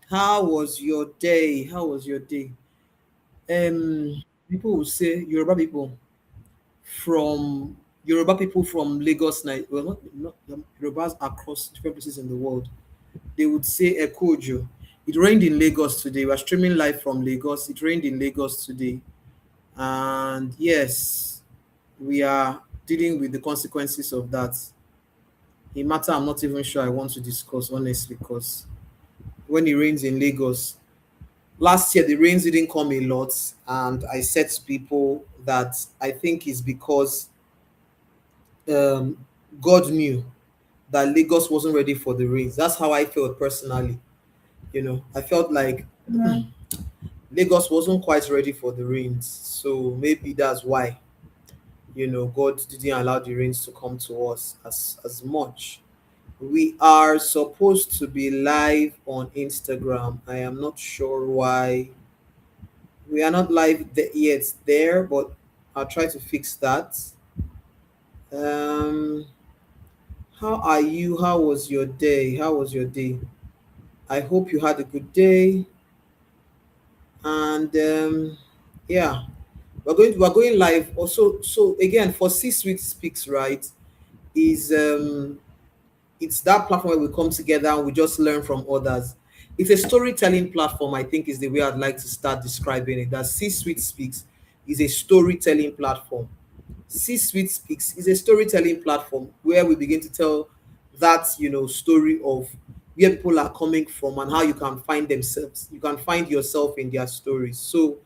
How was your day? How was your day? People will say Yoruba people from Lagos, well, not Yorubas across different places in the world. They would say Ekojo. It rained in Lagos today. We are streaming live from Lagos. It rained in Lagos today, and yes, we are dealing with the consequences of that. A matter I'm not even sure I want to discuss honestly, because when it rains in Lagos, last year the rains didn't come a lot, and I said to people that I think it's because um, God knew that Lagos wasn't ready for the rains. That's how I felt personally. I felt like Lagos wasn't quite ready for the rains, so maybe that's why God didn't allow the rains to come to us as much. We are supposed to be live on Instagram. I am not sure why we are not live yet there, but I'll try to fix that. Um, how are you? How was your day? How was your day? I hope you had a good day. And yeah, we're going live. Also, so again for C Suite Speaks, right? Is It's that platform where we come together and we just learn from others. It's a storytelling platform, I think is the way I'd like to start describing it. That C Suite Speaks is a storytelling platform. C Suite Speaks is a storytelling platform where we begin to tell that story of where people are coming from and how you can find themselves. You can find yourself in their stories. So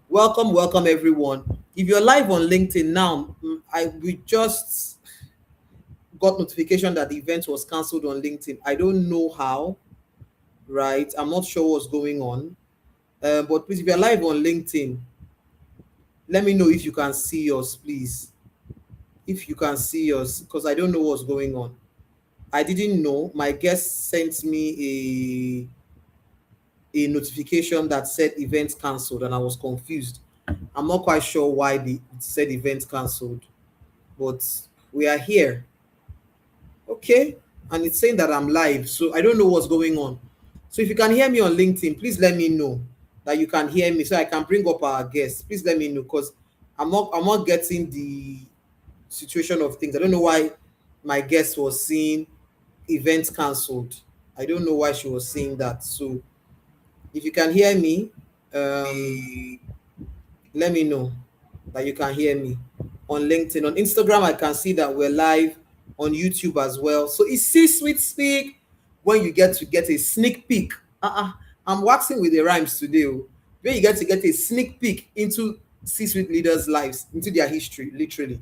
welcome everyone. If you're live on LinkedIn now, I we just got notification that the event was cancelled on LinkedIn. I don't know how, right? I'm not sure what's going on. But please, if you're live on LinkedIn, let me know if you can see us, please. If you can see us, because I don't know what's going on. I didn't know. My guest sent me a notification that said event cancelled, and I was confused. I'm not quite sure why it said event cancelled, but we are here. Okay, and it's saying that I'm live, so I don't know what's going on. So if you can hear me on LinkedIn, please let me know that you can hear me so I can bring up our guests. Please let me know, because I'm not getting the situation of things. I don't know why my guest was seeing event cancelled. I don't know why she was saying that. So if you can hear me, let me know that you can hear me on LinkedIn. On Instagram, I can see that we're live on YouTube as well. So it's C Suite Speak when you get to get a sneak peek. I'm waxing with the rhymes today. When you get to get a sneak peek into C-suite leaders' lives, into their history, literally.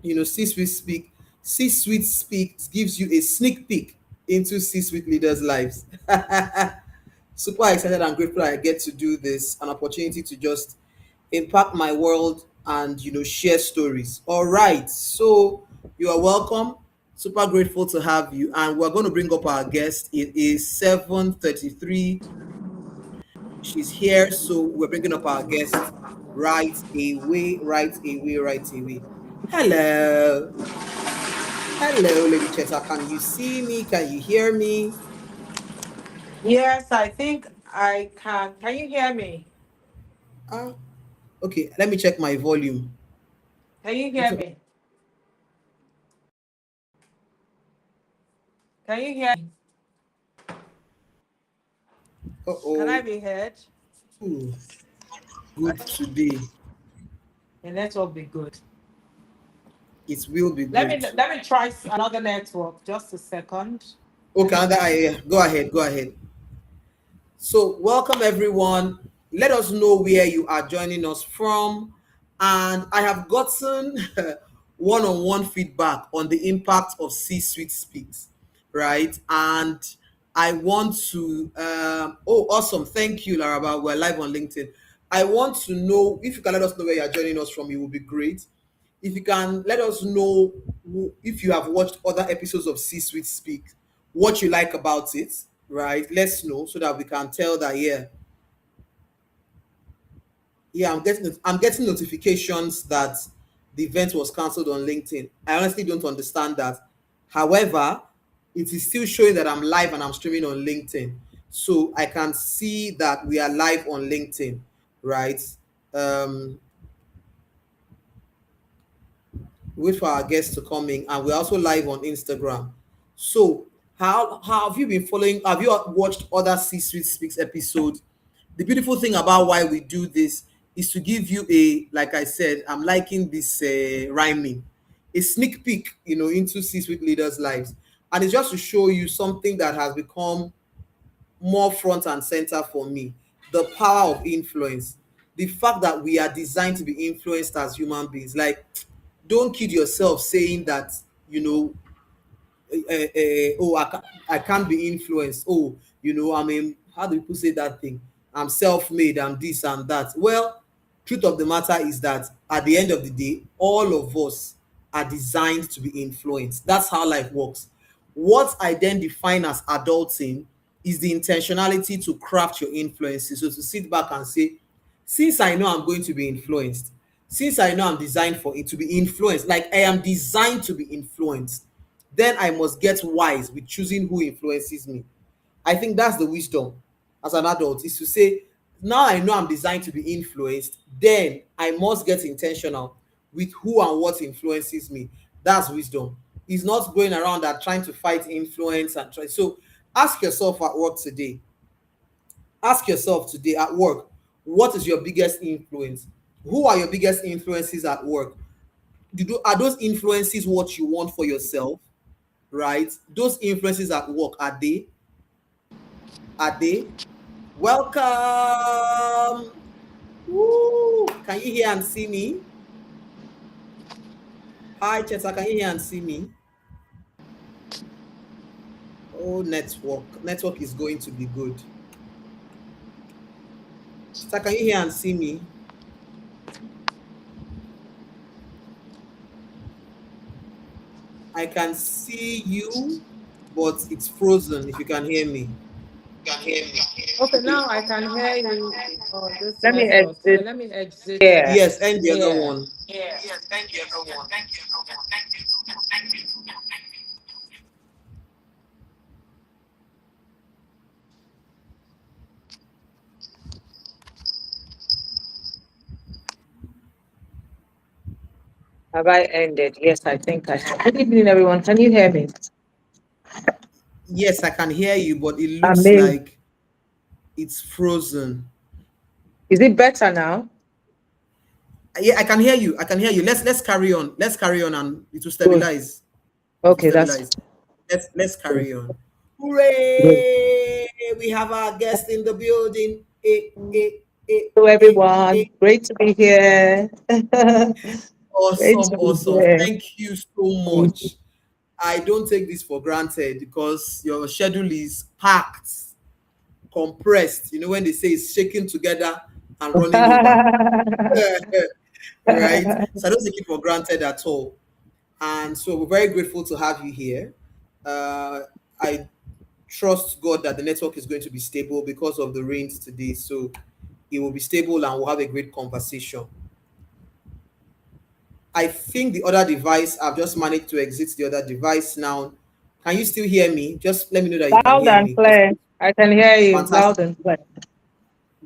C-suite speak. C-suite speak gives you a sneak peek into C-suite leaders' lives. Super excited and grateful I get to do this, an opportunity to just impact my world and share stories. All right, so you are welcome. Super grateful to have you, and we're going to bring up our guest. It is 7:33. She's here, so we're bringing up our guest right away, right away, right away. Hello. Hello, Lady Cheta. Can you see me? Can you hear me? Yes, I think I can. Can you hear me? Ah, okay. Let me check my volume. Can you Let me hear check. me? Can you hear me? Can I Uh-oh. be heard? Ooh, good today. The network be good. It will be Let me good. let me try another network. Just a second. Let Okay, me another just. idea. Go ahead. Go ahead. So, welcome everyone. Let us know where you are joining us from. And I have gotten one on one feedback on the impact of C Suite Speaks, right? And I want to, oh, awesome. Thank you, Laraba. We're live on LinkedIn. I want to know if you can let us know where you are joining us from, it would be great. If you can let us know if you have watched other episodes of C Suite Speak, what you like about it, right? Let's know so that we can tell that yeah, I'm getting notifications that the event was cancelled on LinkedIn. I honestly don't understand that. However, it is still showing that I'm live and I'm streaming on LinkedIn. So I can see that we are live on LinkedIn, right? Um, wait for our guests to come in, and we're also live on Instagram. So how have you been following? Have you watched other C-Suite Speaks episodes? The beautiful thing about why we do this is to give you a, like I said, I'm liking this rhyming, a sneak peek, into C-Suite leaders' lives, and it's just to show you something that has become more front and center for me: the power of influence, the fact that we are designed to be influenced as human beings. Like, don't kid yourself saying that, you know oh, I can't be influenced. Oh, I mean, how do people say that thing? I'm self-made, I'm this and that. Well, truth of the matter is that at the end of the day, all of us are designed to be influenced. That's how life works. What I then define as adulting is the intentionality to craft your influences. So to sit back and say, since I know I'm going to be influenced, since I know I'm designed for it to be influenced, like I am designed to be influenced, then I must get wise with choosing who influences me. I think that's the wisdom as an adult, is to say, now I know I'm designed to be influenced, then I must get intentional with who and what influences me. That's wisdom. It's not going around that trying to fight influence and try. So ask yourself at work today, ask yourself today at work, what is your biggest influence? Who are your biggest influences at work? Are those influences what you want for yourself? Right? Those influences at work, are they? Are they? Welcome. Woo. Can you hear and see me? Hi, Cheta. Can you hear and see me? Oh, network. Network is going to be good. Cheta, can you hear and see me? I can see you, but it's frozen if you can hear me. Okay, now I can hear you on this Let me network. So exit let me exit. here. Yes, and the other Yeah. one. Have I ended? Yes, I think I have. Good evening, everyone. Can you hear me? Yes, I can hear you, but it looks Amazing. like it's frozen. Is it better now? Yeah, I can hear you. I can hear you. Let's carry on. Let's carry on, and it will Good. stabilize. It will Okay, that's stabilize. Let's good. carry on. Good. Hooray! We have our guest in the building. Hello, Eh. everyone. Great to be here. Great Awesome, to be awesome. here. Thank you so much. I don't take this for granted because your schedule is packed, compressed. You know, when they say it's shaking together and running over. Right? So I don't take it for granted at all. And so we're very grateful to have you here. I trust God that the network is going to be stable because of the rains today. So it will be stable and we'll have a great conversation. I think the other device, I've just managed to exit the other device now. Can you still hear me? Just let me know that you can Loud hear and me because clear. I can hear you loud fantastic. and clear.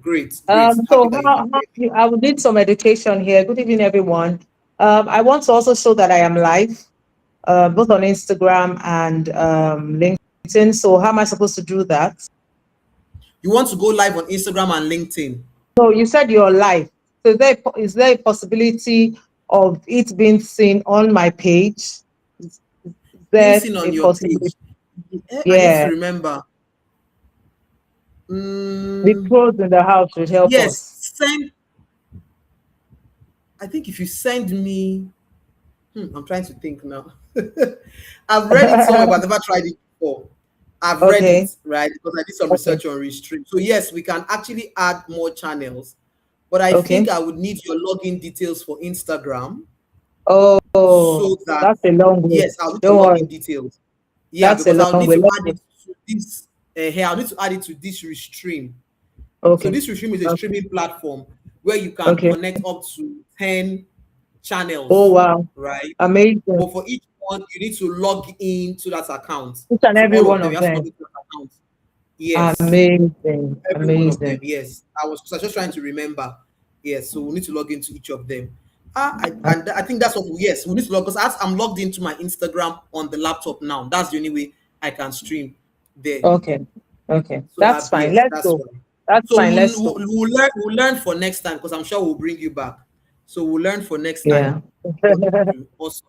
Great, great. Happy So that you can hear me. I will need some education here. Good evening, everyone. I want to also show that I am live, both on Instagram and LinkedIn. So how am I supposed to do that? You want to go live on Instagram and LinkedIn? So you said you're live. So is there a possibility of it being seen on my page? Is Being there seen on a your possibility? page. I need to Yeah, remember. the Mm, pros in the house should help yes, us. send. I think if you send me, I'm trying to think now. I've read it somewhere, but I've never tried it before. I've read Okay, it, right? Because I did some okay, research on Restream. So yes, we can actually add more channels, but I think okay. I would need your login details for Instagram so Oh, that that's a long way. yes, I'll need Don't your worry, login details. Yeah, that's a because I'll long need way. to Let's add go. it to this. Here, I'll need to add it to this Restream. So Okay, this Restream is a okay, streaming platform where you can okay. connect up to 10 Oh, channels, wow. right? Amazing. But for each one, you need to log in to that account. Each and So every all of one them, you of have to log them. into that account. Yes, Amazing. every one of them. Amazing. Yes, I was just trying to remember. Yes, so we need to log into each of them. And I think that's what. Yes, we need to log because as I'm logged into my Instagram on the laptop now, that's the only way I can stream there. Okay. Okay. So That's that fine. yes, Let's that's go. why. That's So fine. Let's go. we'll learn for next time because I'm sure we'll bring you back. So we'll learn for next time Yeah. what to do. Awesome.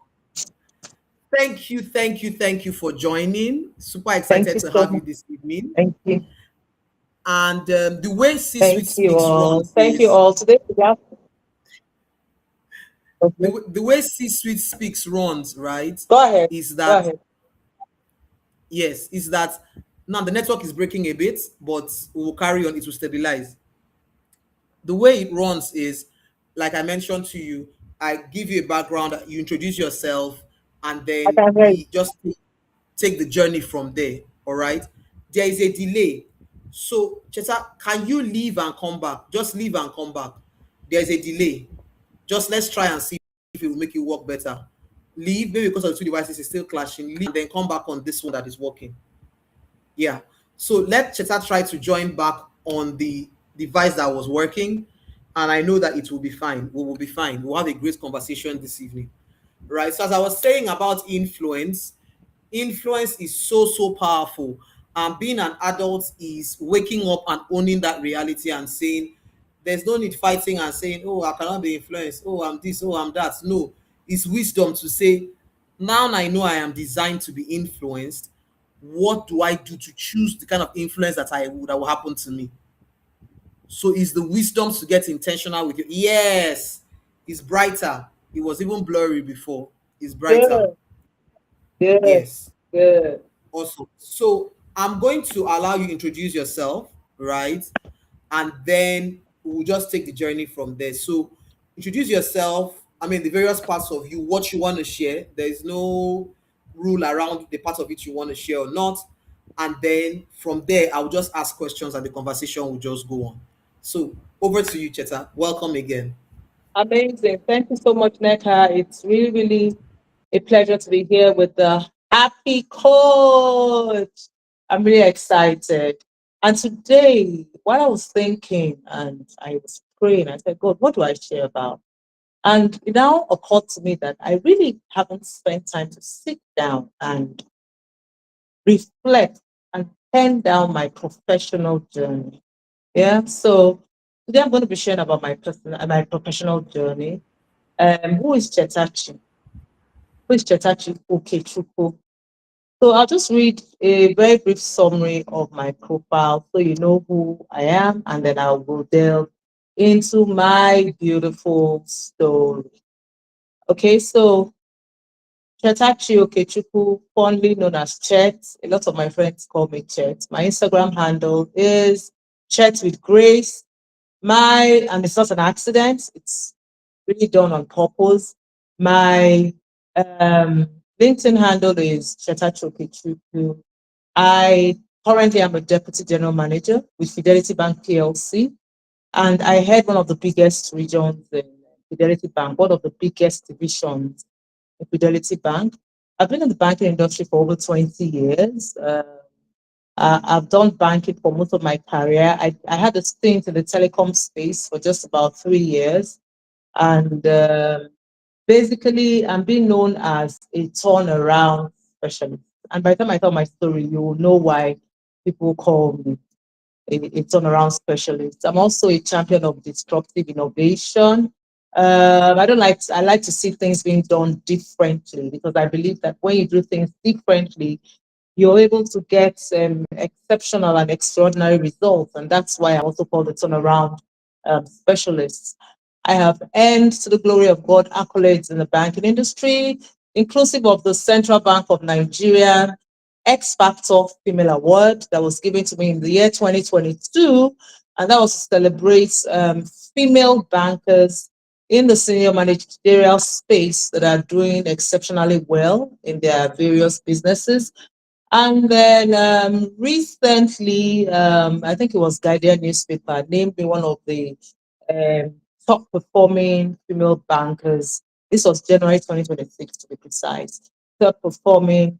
Thank you for joining. Super Thank excited you to so have you much. this evening. Thank you. And the way C-Suite Thank you Speaks all. runs Thank you is all. Today we have okay. the way C-Suite Speaks runs, right? Go ahead. Is Go that ahead. yes, is that now the network is breaking a bit, but we will carry on, it will stabilize. The way it runs is like I mentioned to you, I give you a background, you introduce yourself, and I then can hear you. we just take the journey from there. All right. There is a delay. So, Cheta, can you leave and come back? Just leave and come back. There's a delay. Just let's try and see if it will make it work better. Leave, maybe because of the two devices is still clashing. Leave and then come back on this one that is working. Yeah. So let Cheta try to join back on the device that was working. And I know that it will be fine. We will be fine. We'll have a great conversation this evening. Right. So as I was saying about influence, influence is so powerful. And being an adult is waking up and owning that reality and saying, there's no need fighting and saying, oh, I cannot be influenced. Oh, I'm this. Oh, I'm that. No, it's wisdom to say, now I know I am designed to be influenced. What do I do to choose the kind of influence that will happen to me? So is the wisdom to get intentional with you. Yes, it's brighter. It was even blurry before. It's brighter. Good. Good. Yes. Good. Awesome. So I'm going to allow you introduce yourself, right? And then we'll just take the journey from there. So introduce yourself. I mean, the various parts of you, what you want to share. There is no rule around the part of it you want to share or not. And then from there, I'll just ask questions and the conversation will just go on. So over to you, Cheta. Welcome again. Amazing. Thank you so much, Neka. It's really, really a pleasure to be here with the happy coach. I'm really excited. And today, what I was thinking and I was praying, I said, God, what do I share about? And it now occurred to me that I really haven't spent time to sit down and reflect and pen down my professional journey. Yeah. So today I'm going to be sharing about my professional journey. Who is Chetachi? Who is Chetachi Okechukwu? So I'll just read a very brief summary of my profile so you know who I am, and then I'll go delve into my beautiful story. Okay, so Chetachi Okechukwu, fondly known as Chet. A lot of my friends call me Chet. My Instagram handle is Chet with Grace. And it's not an accident, it's really done on purpose. My um, LinkedIn handle is Chetachi Okechukwu. I currently am a deputy general manager with Fidelity Bank PLC, and I head one of the biggest regions in Fidelity Bank, one of the biggest divisions in Fidelity Bank. I've been in the banking industry for over 20 years. I've done banking for most of my career. I had a stint in the telecom space for just about 3 years. And basically, I'm being known as a turnaround specialist. And by the time I tell my story, you will know why people call me a turnaround specialist. I'm also a champion of disruptive innovation. I like to see things being done differently because I believe that when you do things differently, you're able to get exceptional and extraordinary results. And that's why I'm also called a turnaround specialist. I have earned, to the glory of God, accolades in the banking industry, inclusive of the Central Bank of Nigeria X Factor Female Award that was given to me in the year 2022. And that was to celebrate female bankers in the senior managerial space that are doing exceptionally well in their various businesses. And then recently, I think it was Guardian newspaper named me one of the um, top performing female bankers. This was January 2026 to be precise. Top performing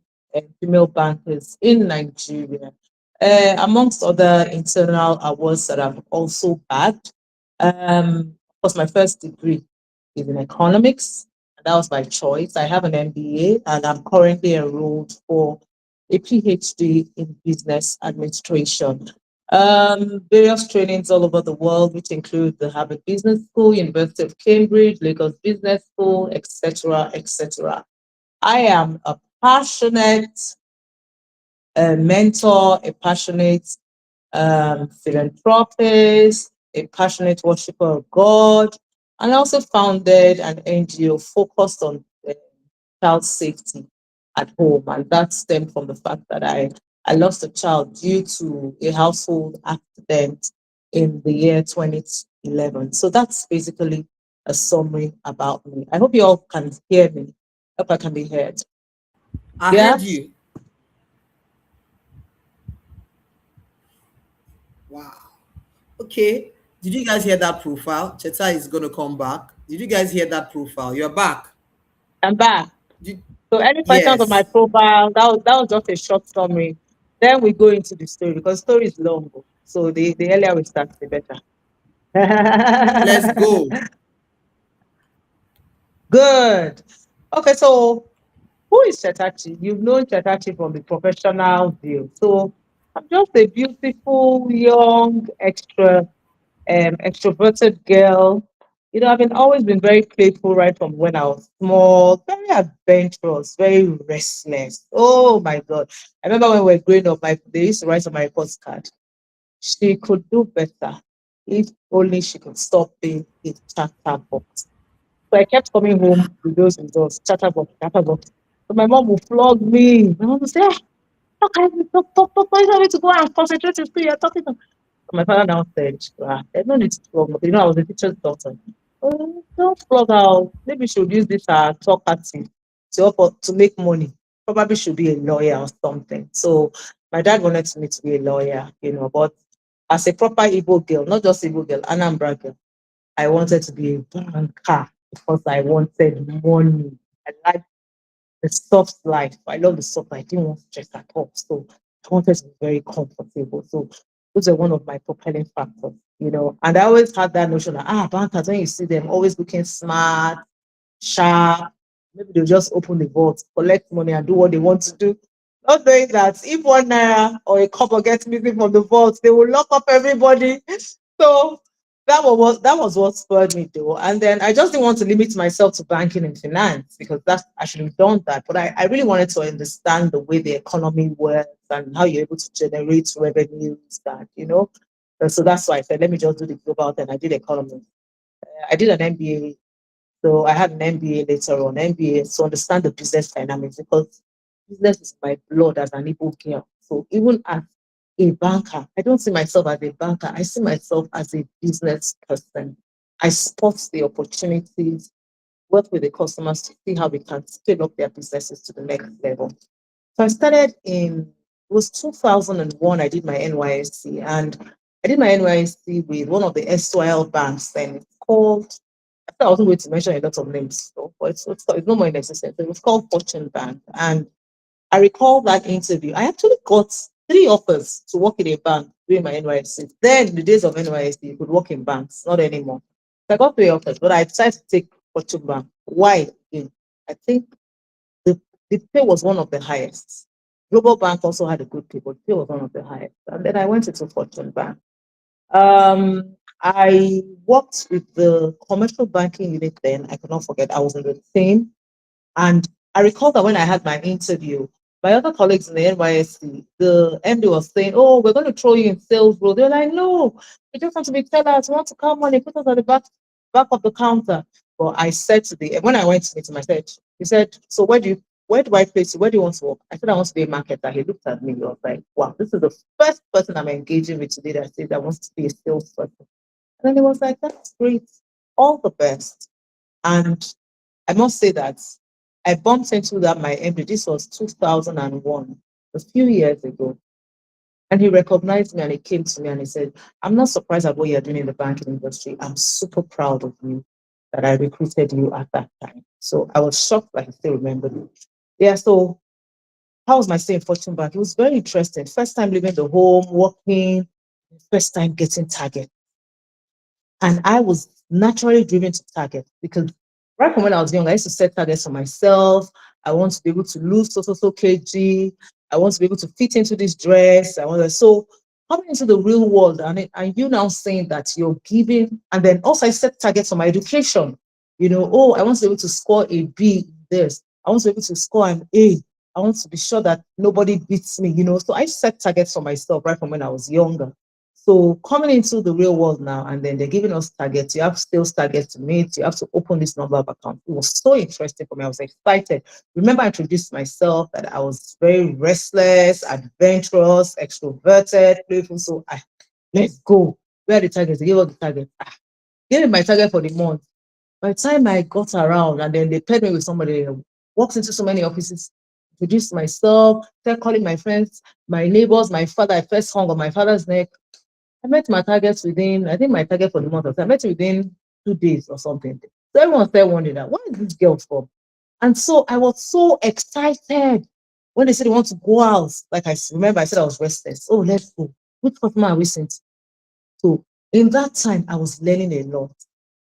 female bankers in Nigeria. Amongst other internal awards that I've also bagged, of course, my first degree is in economics, and that was by choice. I have an MBA, and I'm currently enrolled for a PhD in business administration. Various trainings all over the world, which include the Harvard Business School, University of Cambridge, Lagos Business School, etc., etc. I am a passionate mentor, a passionate philanthropist, a passionate worshiper of God, and I also founded an NGO focused on child safety at home. And that stemmed from the fact that I lost a child due to a household accident in the year 2011. So that's basically a summary about me. I hope you all can hear me. Hope I can be heard. I Yeah? heard you. Wow. Okay. Did you guys hear that profile? Cheta is going to come back. Did you guys hear that profile? You're back. I'm back. Did, So any questions on my yes. profile, that was just a short summary. Then we go into the story because story is long. So the earlier we start, the better. Let's go. Good. Okay, so who is Chetachi? You've known Chetachi from the professional view. So I'm just a beautiful, young, extroverted girl. You know, I've been always been very playful right from when I was small, very adventurous, very restless. Oh my God. I remember when we were growing up, they used to write on my postcard, she could do better if only she could stop being a chatterbox. So I kept coming home with those results, chatterbox, chatterbox. So my mom would flog me. My mom would say, "Ah, how can you talk, why do to go and concentrate in school? You're talking to." My father now said, there's no need to flog her. You know, I was a teacher's daughter. Oh, don't flog her out. Maybe she'll use this talk party to help her to make money. Probably should be a lawyer or something. So my dad wanted me to be a lawyer, you know, but as a proper Igbo girl, not just Igbo girl, Anambra girl, I wanted to be a banker because I wanted money. I like the soft life. I love the soft life. I didn't want stress at all. So I wanted to be very comfortable. So those are one of my propelling factors, you know. And I always had that notion that bankers, when you see them always looking smart, sharp, maybe they'll just open the vault, collect money and do what they want to do. Not knowing that if 1 naira or a couple gets missing from the vault, they will lock up everybody. So that was what spurred me though. And then I just didn't want to limit myself to banking and finance because that's I should have done that. But I really wanted to understand the way the economy works and how you're able to generate revenues and So that's why I said let me just do the global thing. I did economy. I did an MBA, so I had an MBA later on, MBA to understand the business dynamics because business is my blood as an Igbo girl. So even as a banker, I don't see myself as a banker. I see myself as a business person. I spot the opportunities, work with the customers to see how we can scale up their businesses to the next level. So I started it was 2001, I did my NYSC, and I did my NYSC with one of the SOL banks, and it's called I wasn't going to mention a lot of names, so, but it's no more in existence. It was called Fortune Bank. And I recall that interview. I actually got 3 offers to work in a bank during my NYSC. Then, in the days of NYSC, you could work in banks, not anymore. So I got 3 offers, but I decided to take Fortune Bank. Why? Again, I think the, the pay was one of the highest. Global Bank also had a good pay, but the pay was one of the highest. And then I went into Fortune Bank. I worked with the commercial banking unit then. I could not forget, I was in the team. And I recall that when I had my interview, my other colleagues in the NYSC, the MD was saying, "Oh, we're going to throw you in sales role." They're like, "No, we just want to be tellers. We want to come on and put us at the back of the counter." But I said to the when I went to meet him, I said, he said, "So where do I place you? Where do you want to work?" I said, "I want to be a marketer." He looked at me. He was like, "Wow, this is the first person I'm engaging with today that says that wants to be a salesperson." And then he was like, "That's great. All the best." And I must say that I bumped into that my MD. This was 2001, a few years ago. And he recognized me and he came to me and he said, "I'm not surprised at what you're doing in the banking industry. I'm super proud of you that I recruited you at that time." So I was shocked that he still remembered me. Yeah, so how was my stay in Fortune Bank? It was very interesting. First time leaving the home, working, first time getting target. And I was naturally driven to target because right from when I was young, I used to set targets for myself. I want to be able to lose so kg. I want to be able to fit into this dress. I want to, so coming into the real world, and you now saying that you're giving, and then also I set targets for my education. You know, oh, I want to be able to score a B in this. I want to be able to score an A. I want to be sure that nobody beats me, you know. So I set targets for myself right from when I was younger. So coming into the real world now, and then they're giving us targets. You have sales targets to meet. You have to open this number of accounts. It was so interesting for me. I was excited. Remember, I introduced myself that I was very restless, adventurous, extroverted, playful. So let's go. Where are the targets? They gave us the target. Gave me my target for the month. By the time I got around, and then they paired me with somebody, walked into so many offices, introduced myself, started calling my friends, my neighbors, my father. I first hung on my father's neck. I met my targets within, I think my target for the month, I met it within 2 days or something. So everyone started wondering that, where is this girl from? And so I was so excited when they said they want to go out. Like remember, I said I was restless. Oh, let's go. Which customer are we seeing? So in that time, I was learning a lot.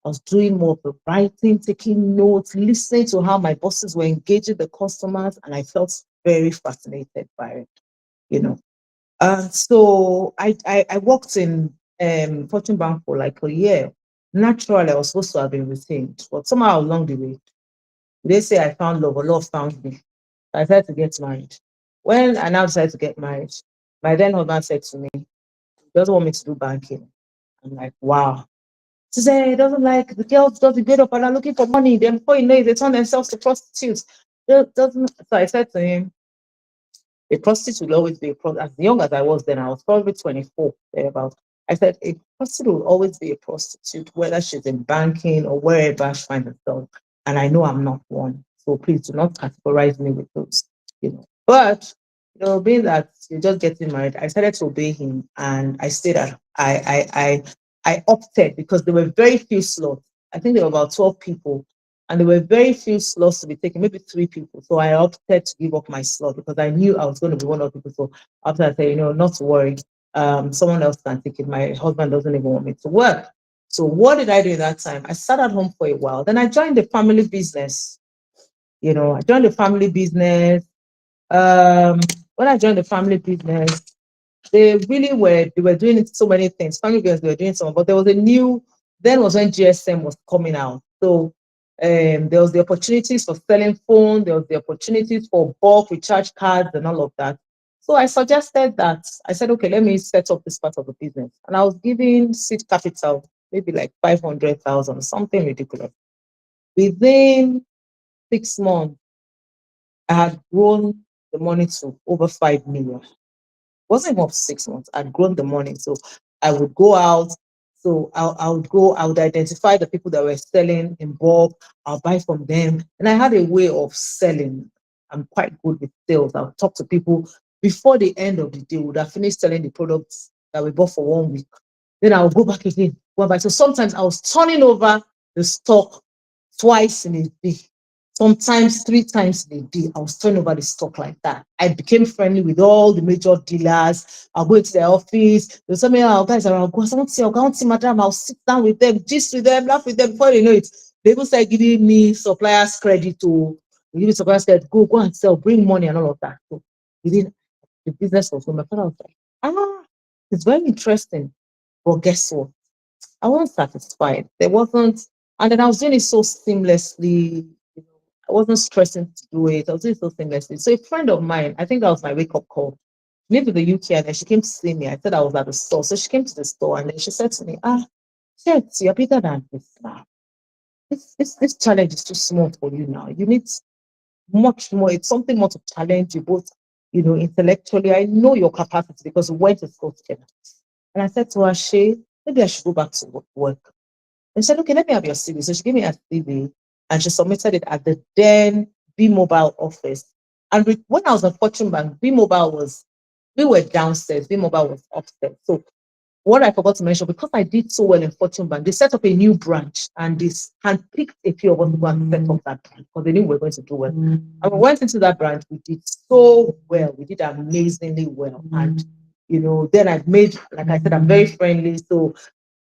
I was doing more of the writing, taking notes, listening to how my bosses were engaging the customers, and I felt very fascinated by it, you know. So I worked in Fortune Bank for like a year. Naturally, I was supposed to have been retained, but somehow along the way, they say I found love, or love found me. I decided to get married. When I now decided to get married, my then husband said to me, he doesn't want me to do banking. I'm like, wow. She said, he doesn't like the girls doesn't get up and are looking for money. Then before you know it, they turn themselves to prostitutes. Doesn't so I said to him, a prostitute will always be a prostitute. As young as I was then, I was probably 24, thereabout. I said, a prostitute will always be a prostitute, whether she's in banking or wherever she finds herself. And I know I'm not one. So please do not categorize me with those, you know. But, you know, being that you're just getting married, I started to obey him and I stayed at, I opted because there were very few slots. I think there were about 12 people and there were very few slots to be taken, maybe 3 people. So I opted to give up my slot because I knew I was going to be one of the people. So after I said, you know, not to worry, someone else can take it. My husband doesn't even want me to work. So what did I do in that time? I sat at home for a while. Then I joined the family business. You know, I joined the family business. When I joined the family business, they were doing so many things. Family business, they were doing some, but there was a new, then was when GSM was coming out. So there was the opportunities for selling phone, there was the opportunities for bulk recharge cards and all of that. So I suggested that, I said, okay, let me set up this part of the business. And I was giving seed capital, maybe like 500,000, something ridiculous. Within 6 months, I had grown the money to over 5 million. Wasn't even up to 6 months. I'd grown the money. So I would go out. So I would identify the people that were selling in bulk. I'll buy from them. And I had a way of selling. I'm quite good with sales. I'll talk to people before the end of the day. We would have finished selling the products that we bought for 1 week. Then I'll go back again. Go back. So sometimes I was turning over the stock twice in a day. Sometimes 3 times in a day, I was turning over the stock like that. I became friendly with all the major dealers. I'll go into their office. There's so many guys around. I want to see madam. I'll sit down with them, gist with them, laugh with them. Before you know it, they even start giving me suppliers credit to give me suppliers credit. Go and sell, bring money and all of that. So within the business was my father was like, it's very interesting. But guess what? I wasn't satisfied. There wasn't, and then I was doing it so seamlessly. I wasn't stressing to do it. I was doing so seamlessly. So a friend of mine, I think that was my wake-up call. She lived in the UK and then she came to see me. I said I was at the store. So she came to the store and then she said to me, Chet, you're bigger than this now. This challenge is too small for you now. You need much more. It's something more to challenge you both, you know, intellectually. I know your capacity because we went to school together. And I said to her, Shay, maybe I should go back to work. And she said, okay, let me have your CV. So she gave me a CV and she submitted it at the then B Mobile office. And when I was at Fortune Bank, we were downstairs, B Mobile was upstairs. So what I forgot to mention, because I did so well in Fortune Bank, they set up a new branch and they handpicked a few of us to go and set up that branch because they knew we were going to do well. And we went into that branch, we did so well, we did amazingly well. And then I made, like I said, I'm very friendly. So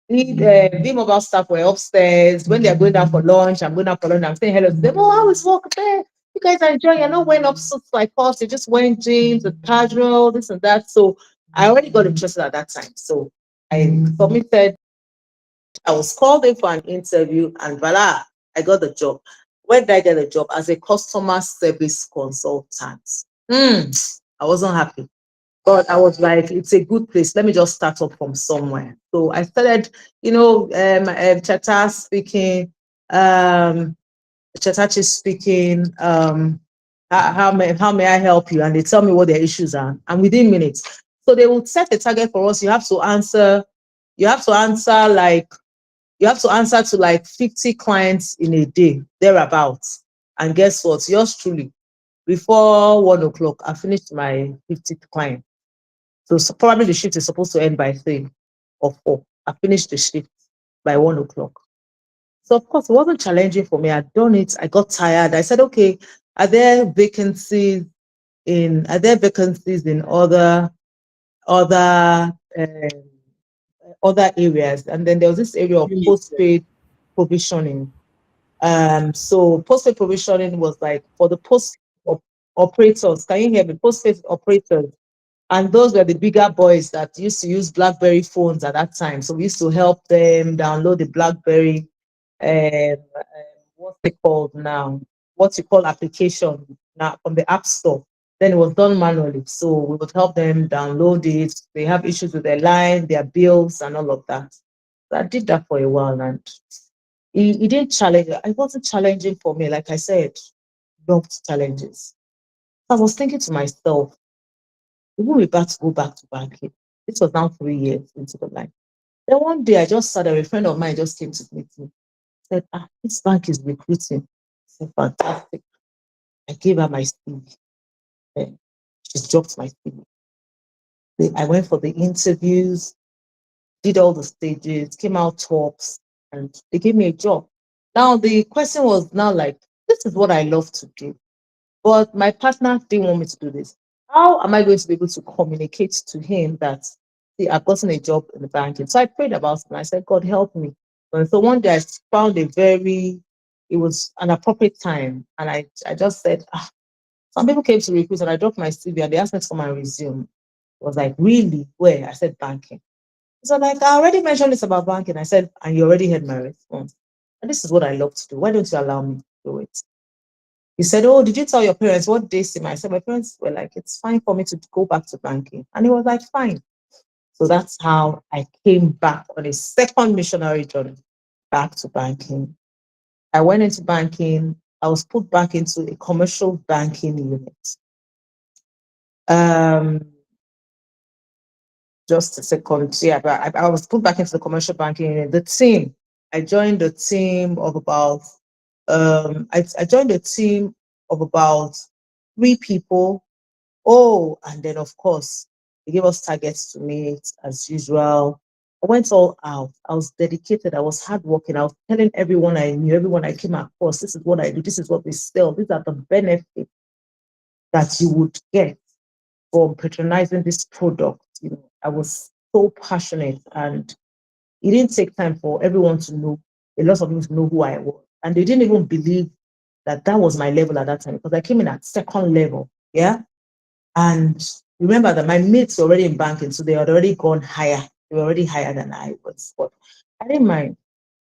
the mobile staff were upstairs. When they're going down for lunch, I'm going down for lunch, I'm saying hello to them. Oh, how is work there? You guys are enjoying. You're not wearing up suits like us. You're just wearing jeans and casual, this and that. So I already got interested at that time. So I submitted. I was called in for an interview, and voila, I got the job. Where did I get the job? As a customer service consultant. I wasn't happy. But I was like, it's a good place. Let me just start up from somewhere. So I started, Chata speaking, Chatachi speaking, how may I help you? And they tell me what their issues are. And within minutes. So they will set a target for us. You have to answer like, to like 50 clients in a day, thereabouts. And guess what? Yours truly, before 1 o'clock, I finished my 50th client. So probably the shift is supposed to end by 3 or 4. I finished the shift by 1 o'clock. So of course it wasn't challenging for me. I'd done it. I got tired. I said, okay, are there vacancies in other other areas? And then there was this area of postpaid provisioning. So postpaid provisioning was like for the operators. Can you hear me? Postpaid operators. And those were the bigger boys that used to use BlackBerry phones at that time. So we used to help them download the BlackBerry, what's it called now? What you call application now from the App Store. Then it was done manually. So we would help them download it. They have issues with their line, their bills, and all of that. So I did that for a while, and it didn't challenge. It wasn't challenging for me. Like I said, loved challenges. I was thinking to myself, we'll be about to go back to banking. This was now 3 years into the line. Then one day I just saw that a friend of mine just came to meet me. Said, this bank is recruiting. I said, fantastic. I gave her my CV. And she dropped my CV. I went for the interviews, did all the stages, came out tops, and they gave me a job. Now the question was now like, this is what I love to do. But my partner didn't want me to do this. How am I going to be able to communicate to him that, see, I've gotten a job in the banking? So I prayed about it and I said, God, help me. And so one day I found it was an appropriate time. And I just said, some people came to recruit and I dropped my CV and they asked me to come and resume. It was like, really? Where? I said, banking. So like, I already mentioned this about banking. I said, and you already heard my response. And this is what I love to do. Why don't you allow me to do it? He said, oh, did you tell your parents what they see? I said, my parents were like, it's fine for me to go back to banking. And he was like, fine. So that's how I came back on a second missionary journey back to banking. I went into banking. I was put back into a commercial banking unit. Just a second. Yeah, but I was put back into the commercial banking unit. The team, I joined a team of about, I joined a team of about 3 people. Oh, and then of course, they gave us targets to meet as usual. I went all out. I was dedicated. I was hardworking. I was telling everyone I knew, everyone I came across, this is what I do, this is what we sell, these are the benefits that you would get from patronizing this product. I was so passionate, and it didn't take time for everyone to know, a lot of people to know who I was. And they didn't even believe that that was my level at that time because I came in at second level. Yeah. And remember that my mates were already in banking, so they had already gone higher. They were already higher than I was. But I didn't mind.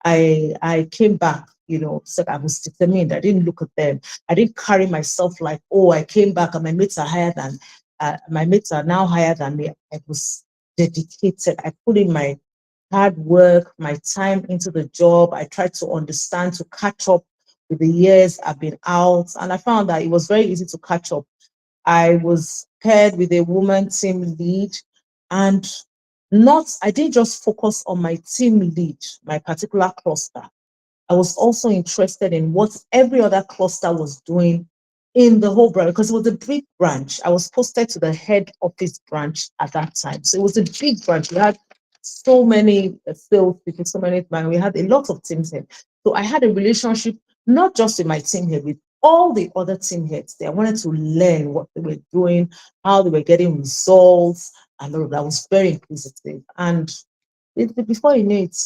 I came back, so I was determined. I didn't look at them. I didn't carry myself like, oh, I came back and my mates are my mates are now higher than me. I was dedicated. I put in my hard work, my time into the job. I tried to understand, to catch up with the years I've been out. And I found that it was very easy to catch up. I was paired with a woman team lead, and I didn't just focus on my team lead, my particular cluster. I was also interested in what every other cluster was doing in the whole branch because it was a big branch. I was posted to the head office branch at that time. So it was a big branch. We had so many sales people, so many, man, we had a lot of teams here. So I had a relationship, not just with my team here, with all the other team heads there. I wanted to learn what they were doing, how they were getting results, and all of that. I was very inquisitive. And before you know it,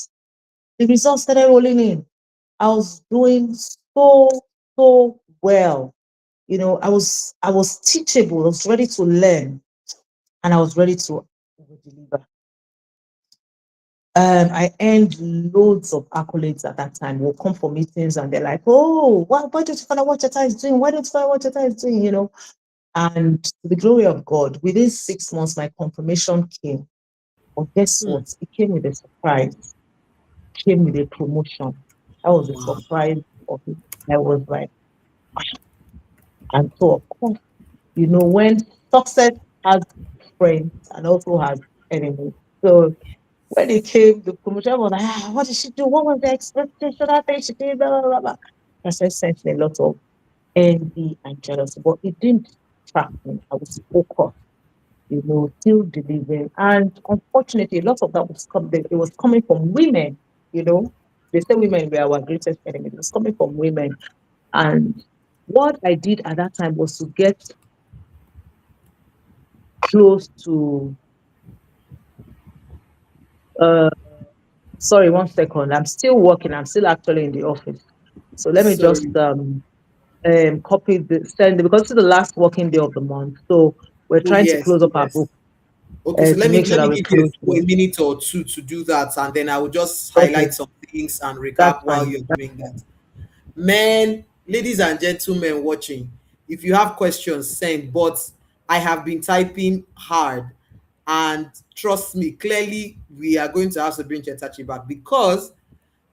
the results started rolling in. I was doing so well. You know, I was teachable, I was ready to learn, and I was ready to deliver. I earned loads of accolades at that time. We'll come for meetings and they're like, "Oh, why don't you find out what Cheta is doing? Why don't you find out what Cheta is doing?" You know, and to the glory of God, within 6 months, my confirmation came. But guess Hmm. what? It came with a surprise. It came with a promotion. That was a Wow. surprise of it. I was like, and so of course, you know, when success has friends and also has enemies. So when it came, the promotion I was like, what did she do? What was the expectation? I think she did, blah, blah, blah, blah. I said, sent me a lot of envy and jealousy, but it didn't distract me. I was focused, you know, still delivering. And unfortunately, a lot of that was it was coming from women, you know. They say women were our greatest enemy. It was coming from women. And what I did at that time was to get close to uh sorry, 1 second. I'm still working. I'm still actually in the office. So let me just Sorry. copy the send because it's the last working day of the month. So we're Oh trying to yes, close up our yes. book Okay, so to let me make sure let that me we give you close a today. minute or two to do that, and then I will just Okay, highlight some things and that's recap while fine. you're doing that. Men, ladies and gentlemen watching, if you have questions, send. But I have been typing hard, and trust me, clearly we are going to have to bring Chetachi back because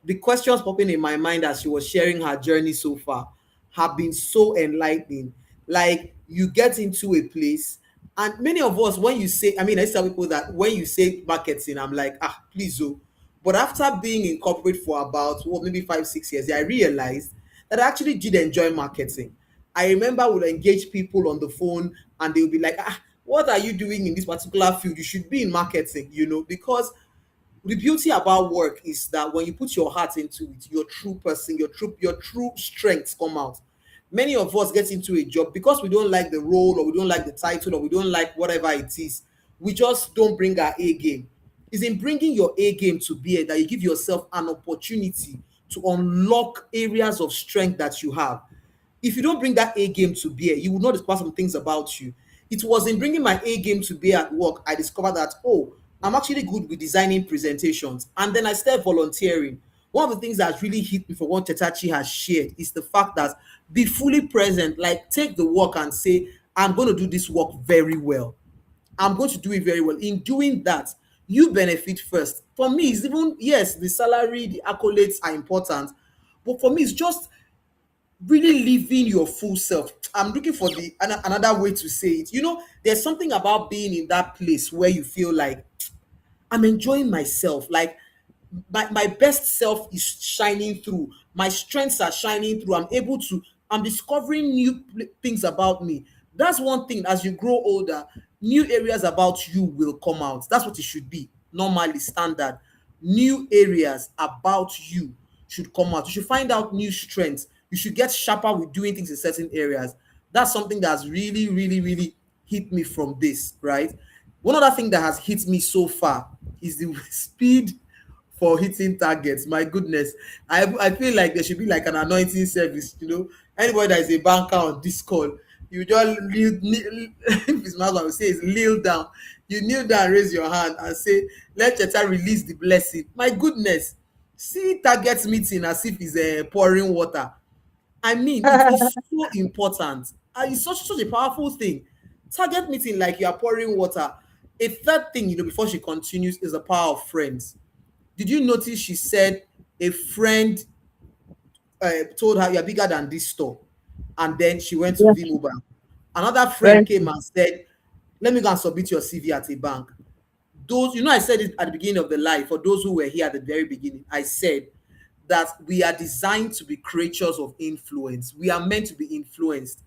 the questions popping in my mind as she was sharing her journey so far have been so enlightening. Like you get into a place, and many of us, when you say, I mean, I tell people that when you say marketing, I'm like, please, oh. But after being in corporate for about maybe 5, 6 years, I realized that I actually did enjoy marketing. I remember I would engage people on the phone, and they would be like, what are you doing in this particular field? You should be in marketing, because the beauty about work is that when you put your heart into it, your true person, your true strengths come out. Many of us get into a job because we don't like the role, or we don't like the title, or we don't like whatever it is. We just don't bring our A game. It's in bringing your A game to bear that you give yourself an opportunity to unlock areas of strength that you have. If you don't bring that A game to bear, you will not discover some things about you. It was in bringing my A game to bear at work I discovered that, oh, I'm actually good with designing presentations. And then I started volunteering. One of the things that really hit me for what Tetachi has shared is the fact that be fully present, like take the work and say, I'm going to do this work very well. I'm going to do it very well. In doing that, you benefit first. For me, it's even, yes, the salary, the accolades are important. But for me, it's just really living your full self. I'm looking for another way to say it. There's something about being in that place where you feel like I'm enjoying myself. Like my best self is shining through. My strengths are shining through. I'm discovering new things about me. That's one thing. As you grow older, new areas about you will come out. That's what it should be. Normally, standard. New areas about you should come out. You should find out new strengths. You should get sharper with doing things in certain areas. That's something that's really, really, really hit me from this, right? One other thing that has hit me so far is the speed for hitting targets. My goodness, I feel like there should be like an anointing service. Anybody that is a banker on this call, you just if his mouth will say is kneel down. You kneel down, raise your hand, and say, "Let Cheta release the blessing." My goodness, see target meeting as if it's pouring water. I mean, it is so important. It's such a powerful thing. Target meeting like you are pouring water. A third thing, before she continues, is the power of friends. Did you notice she said a friend told her you're bigger than this store, and then she went to Yeah, V-Mobile. Another friend very came true. and said, "Let me go and submit your CV at a bank." Those, I said it at the beginning of the live. For those who were here at the very beginning, I said that we are designed to be creatures of influence. We are meant to be influenced.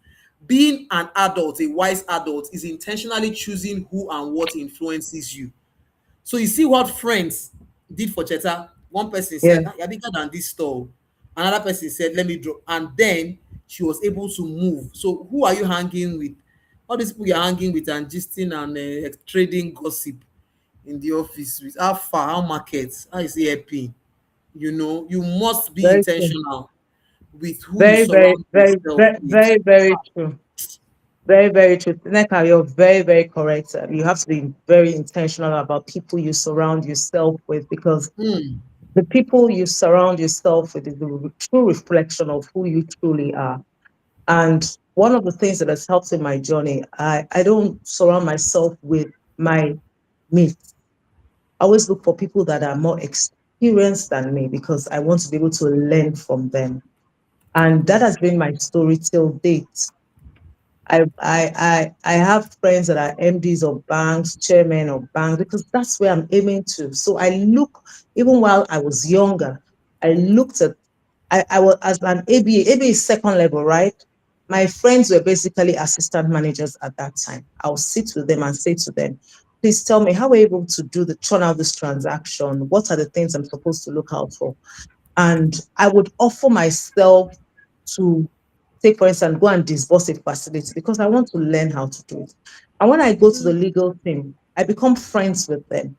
Being an adult, a wise adult, is intentionally choosing who and what influences you. So you see what friends did for Cheta. One person Yeah. said, "Ah, you're bigger than this store." Another person said, "Let me drop." And then she was able to move. So who are you hanging with? All these people you're hanging with and gisting and trading gossip in the office with. How far, how markets, how is it helping? You know, you must be Very true. intentional with who you Very, very, surround very, yourself very, with. very, very true. Very, very true. Neka, you're very, very correct. You have to be very intentional about people you surround yourself with, because Hmm. the people you surround yourself with is the true reflection of who you truly are. And one of the things that has helped in my journey, I don't surround myself with my mates. I always look for people that are more experienced than me, because I want to be able to learn from them. And that has been my story till date. I have friends that are MDs of banks, chairmen of banks, because that's where I'm aiming to. So I look, even while I was younger, I looked at, I was as an ABA. ABA is second level, right? My friends were basically assistant managers at that time. I'll sit with them and say to them, please tell me, how are you able to do the turn out this transaction? What are the things I'm supposed to look out for? And I would offer myself to, take for instance, go and disburse a facility, because I want to learn how to do it. And when I go to the legal team, I become friends with them.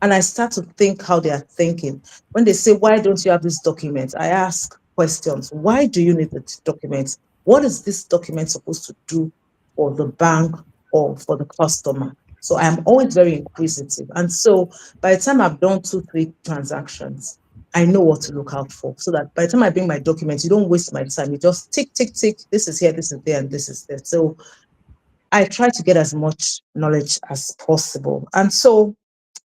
And I start to think how they are thinking. When they say, why don't you have this document? I ask questions. Why do you need the document? What is this document supposed to do for the bank or for the customer? So I'm always very inquisitive. And so by the time I've done 2, 3 transactions, I know what to look out for, so that by the time I bring my documents, you don't waste my time. You just tick, tick, tick. This is here, this is there, and this is there. So I try to get as much knowledge as possible. And so,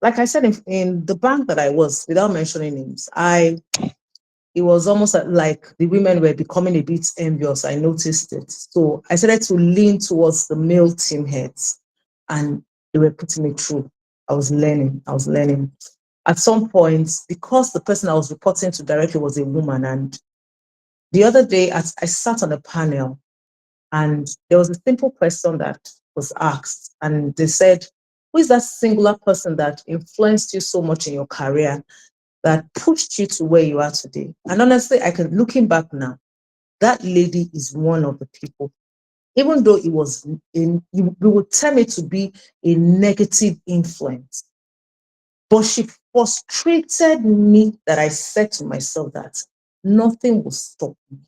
like I said, in the bank that I was, without mentioning names, it was almost like the women were becoming a bit envious. I noticed it. So I started to lean towards the male team heads, and they were putting me through. I was learning. I was learning. At some point, because the person I was reporting to directly was a woman, and the other day I sat on a panel, and there was a simple question that was asked, and they said, who is that singular person that influenced you so much in your career, that pushed you to where you are today? And honestly, I can, looking back now, that lady is one of the people. Even though it was in, you would tell me to be a negative influence, but she frustrated me that I said to myself that nothing will stop me.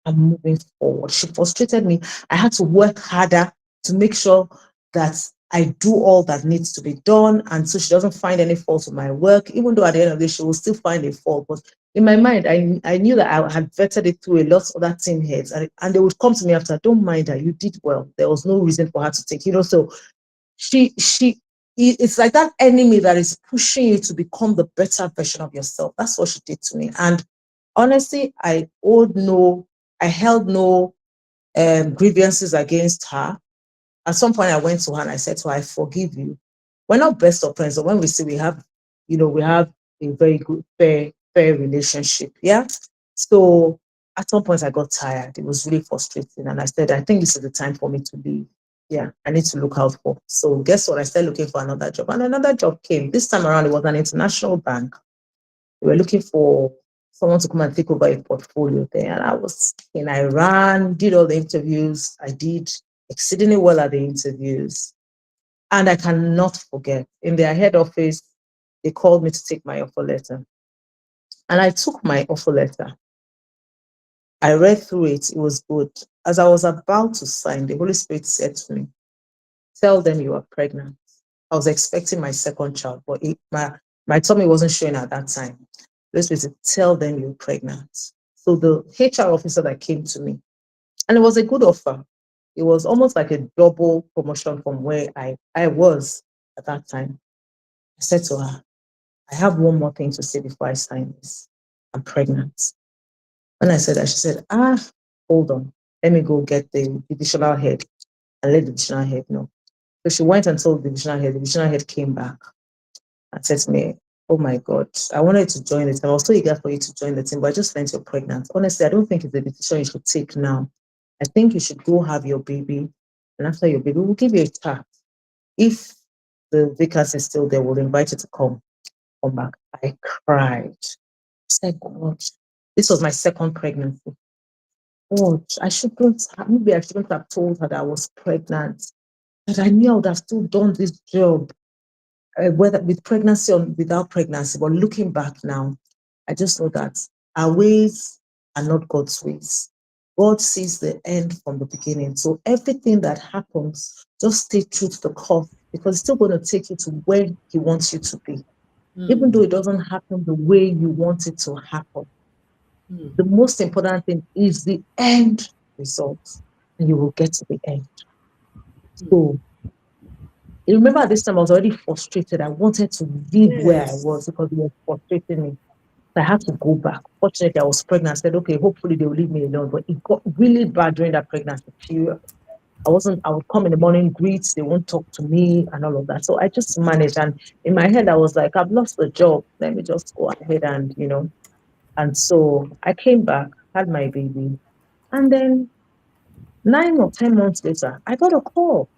I'm moving forward. She frustrated me. I had to work harder to make sure that I do all that needs to be done. And so she doesn't find any fault with my work, even though at the end of the day, she will still find a fault. But in my mind, I knew that I had vetted it through a lot of other team heads. And they would come to me after, don't mind her, you did well. There was no reason for her to take, so she it's like that enemy that is pushing you to become the better version of yourself. That's what she did to me. And honestly, I held no grievances against her. At some point I went to her and I said to her, I forgive you. We're not best of friends, but when we see we have a very good, fair relationship. Yeah. So at some point I got tired. It was really frustrating. And I said, I think this is the time for me to leave. Yeah, I need to look out for. So guess what? I started looking for another job. And another job came. This time around, it was an international bank. We were looking for someone to come and take over a portfolio there. And I ran, did all the interviews. I did exceedingly well at the interviews. And I cannot forget, in their head office, they called me to take my offer letter. And I took my offer letter. I read through it. It was good. As I was about to sign, the Holy Spirit said to me, tell them you are pregnant. I was expecting my second child, but my tummy wasn't showing at that time. Let's basically tell them you're pregnant. So the HR officer that came to me, and it was a good offer. It was almost like a double promotion from where I was at that time. I said to her, I have one more thing to say before I sign this. I'm pregnant. When I said that, she said, hold on. Let me go get the divisional head and let the divisional head know. So she went and told the divisional head. The divisional head came back and said to me, oh my God, I wanted to join the team. I was so eager for you to join the team, but I just learned you're pregnant. Honestly, I don't think it's a decision you should take now. I think you should go have your baby. And after your baby, we'll give you a chat. If the vacancy is still there. We'll invite you to come back. I cried. I said, God, this was my second pregnancy. God, maybe I shouldn't have told her that I was pregnant. That I knew I would have still done this job, whether with pregnancy or without pregnancy. But looking back now, I just know that our ways are not God's ways. God sees the end from the beginning. So everything that happens, just stay true to the course because it's still going to take you to where He wants you to be. Even though it doesn't happen the way you want it to happen, the most important thing is the end result, and you will get to the end. So you remember at this time I was already frustrated. I wanted to leave where I was because it was frustrating me. So I had to go back. Fortunately, I was pregnant. I said, okay, hopefully they will leave me alone. But it got really bad during that pregnancy period. I would come in the morning, greet, they won't talk to me and all of that. So I just managed. And in my head, I was like, I've lost the job. Let me just go ahead and, And so I came back, had my baby. And then 9 or 10 months later, I got a call.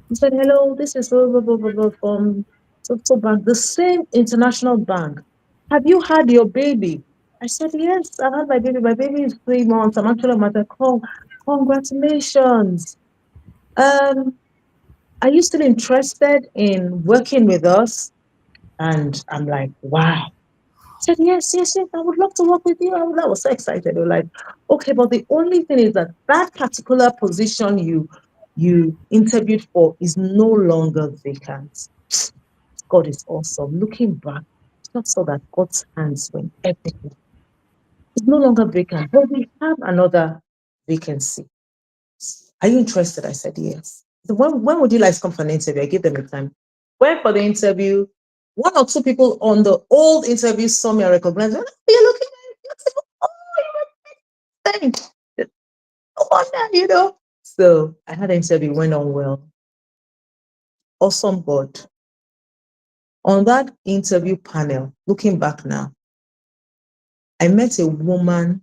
He said, hello, this is blah, blah, blah, blah, blah, from so bank, the same international bank. Have you had your baby? I said, yes, I've had my baby. My baby is 3 months. I'm actually on my call. Congratulations. Are you still interested in working with us? And I'm like, wow. I said, yes, yes, yes, I would love to work with you. I was so excited. They were like, okay, but the only thing is that particular position you interviewed for is no longer vacant. God is awesome. Looking back, I just saw that God's hands were in everything. It's no longer vacant, but we have another vacancy. Are you interested? I said, yes. So when would you like to come for an interview? I gave them a time. Went for the interview. 1 or 2 people on the old interview saw me and recognized me. Oh, you're looking beautiful. Oh, you're thanks. No wonder, So I had an interview, went on well. Awesome God. On that interview panel, looking back now, I met a woman,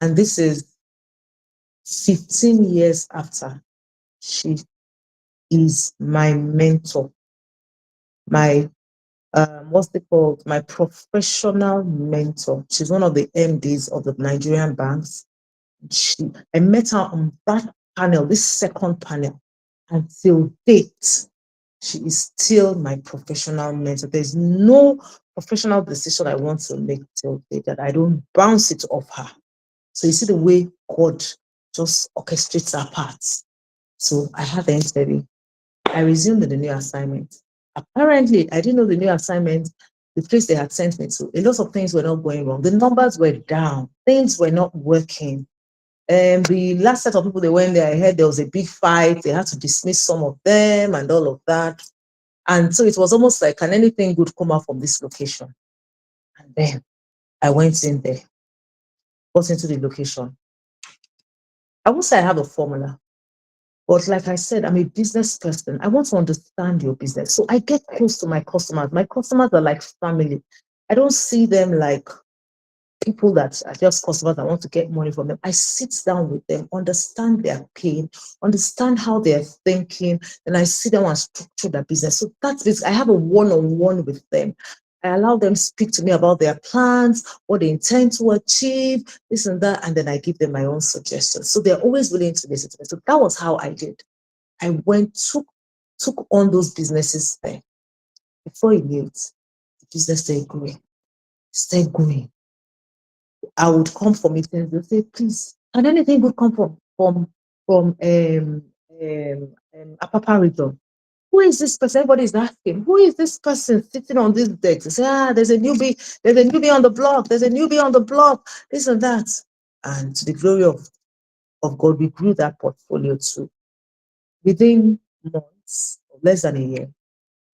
and this is 15 years after. She is my mentor, my what's it called? My professional mentor. She's one of the MDs of the Nigerian banks. I met her on that panel, this second panel. Until date, she is still my professional mentor. There's no professional decision I want to make till date that I don't bounce it off her. So you see the way God just orchestrates our parts. So I had the interview. I resumed the new assignment. Apparently, I didn't know the new assignment, the place they had sent me to. A lot of things were not going wrong. The numbers were down. Things were not working. And the last set of people they went there, I heard there was a big fight. They had to dismiss some of them and all of that. And so it was almost like, can anything good come out from this location? And then I went in there, got into the location. I won't say I have a formula, but like I said, I'm a business person. I want to understand your business. So I get close to my customers. My customers are like family. I don't see them like people that are just customers that want to get money from them. I sit down with them, understand their pain, understand how they're thinking, and I sit down and structure their business. So that's it. I have a one-on-one with them. I allow them speak to me about their plans, what they intend to achieve, this and that, and then I give them my own suggestions. So they're always willing to listen to me. So that was how I did. I took on those businesses there. Before you knew it, the business started growing. Started growing. I would come for meetings. They'll say, please, can anything good come from Apapa region? Who is this person? Everybody is asking, who is this person sitting on this desk? They say, there's a newbie on the block, there's a newbie on the block, this and that. And to the glory of God, we grew that portfolio too. Within months, less than a year.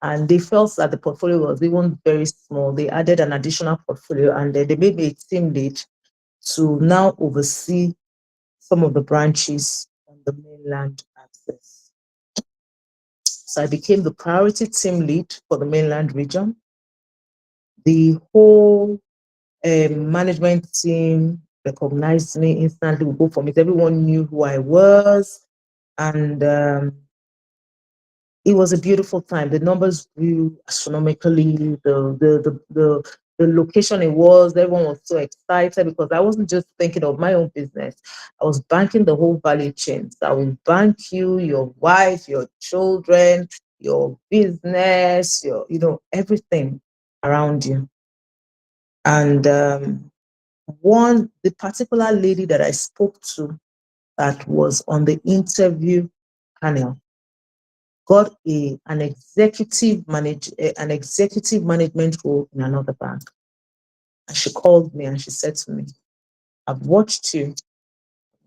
And they felt that the portfolio was even very small. They added an additional portfolio and they made me a team lead to now oversee some of the branches on the mainland access. So I became the priority team lead for the mainland region. The whole management team recognized me instantly. We go for meet. Everyone knew who I was. And It was a beautiful time. The numbers grew astronomically. The location it was, everyone was so excited because I wasn't just thinking of my own business. I was banking the whole value chain. So I will bank you, your wife, your children, your business, your everything around you. And the particular lady that I spoke to that was on the interview panel got an executive management role in another bank. And she called me and she said to me, I've watched you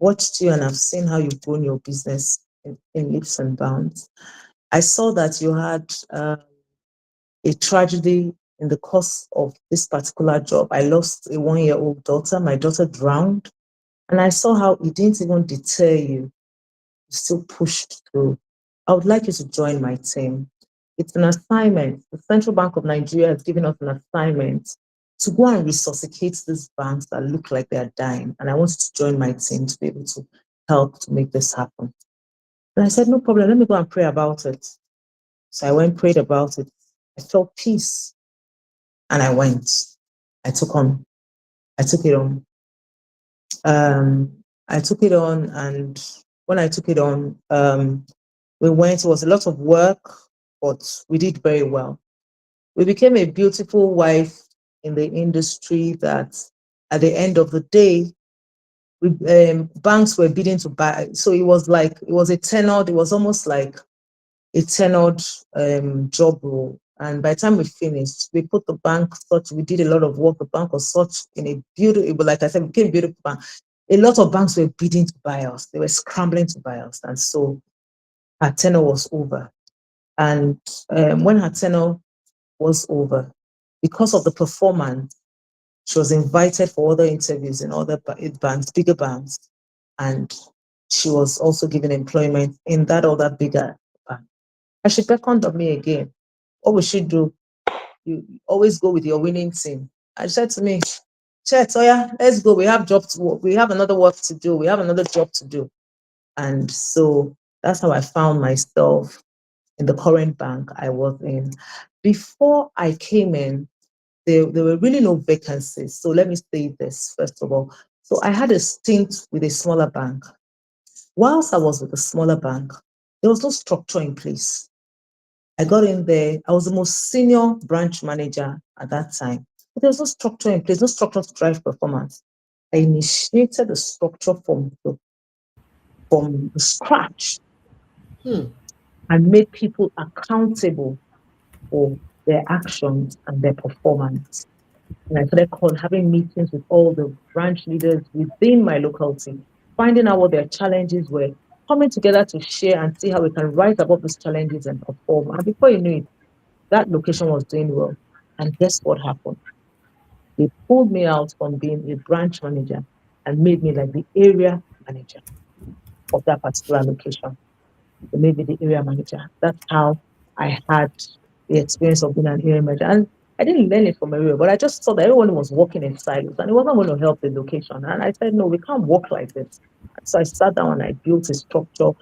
and I've seen how you've grown your business in leaps and bounds. I saw that you had a tragedy in the course of this particular job. I lost a 1-year-old daughter. My daughter drowned. And I saw how it didn't even deter you. You still pushed through. I would like you to join my team. It's an assignment. The Central Bank of Nigeria has given us an assignment to go and resuscitate these banks that look like they are dying. And I want you to join my team to be able to help to make this happen. And I said, no problem, let me go and pray about it. So I went, prayed about it. I felt peace. And I went. I took it on. I took it on, and when I took it on, we went. It was a lot of work, but we did very well. We became a beautiful wife in the industry that at the end of the day, banks were bidding to buy. So it was a tenured, it was almost like a tenured job role. And by the time we finished, we put the bank we did a lot of work. The bank was such in a beautiful, like I said, it became a beautiful bank. A lot of banks were bidding to buy us. They were scrambling to buy us. And so her tenure was over. And when her tenure was over, because of the performance, she was invited for other interviews in other banks, bigger banks. And she was also given employment in that other bigger bank. And she beckoned on me again. What would she do? You always go with your winning team. And she said to me, Chet, oh yeah, let's go. We have job to work. We have another work to do. We have another job to do. And so that's how I found myself in the current bank I was in. Before I came in, there were really no vacancies. So let me say this first of all. So I had a stint with a smaller bank. Whilst I was with a smaller bank, there was no structure in place. I got in there. I was the most senior branch manager at that time. But there was no structure in place, no structure to drive performance. I initiated the structure from the scratch and made people accountable for their actions and their performance. And I started having meetings with all the branch leaders within my locality, finding out what their challenges were, coming together to share and see how we can rise above those challenges and perform. And before you knew it, that location was doing well. And guess what happened? They pulled me out from being a branch manager and made me like the area manager of that particular location. They made me the area manager. That's how I had the experience of being an area manager. And I didn't learn it from everywhere, but I just saw that everyone was working in silos and it wasn't going to help the location. And I said, no, we can't work like this. So I sat down and I built a structure,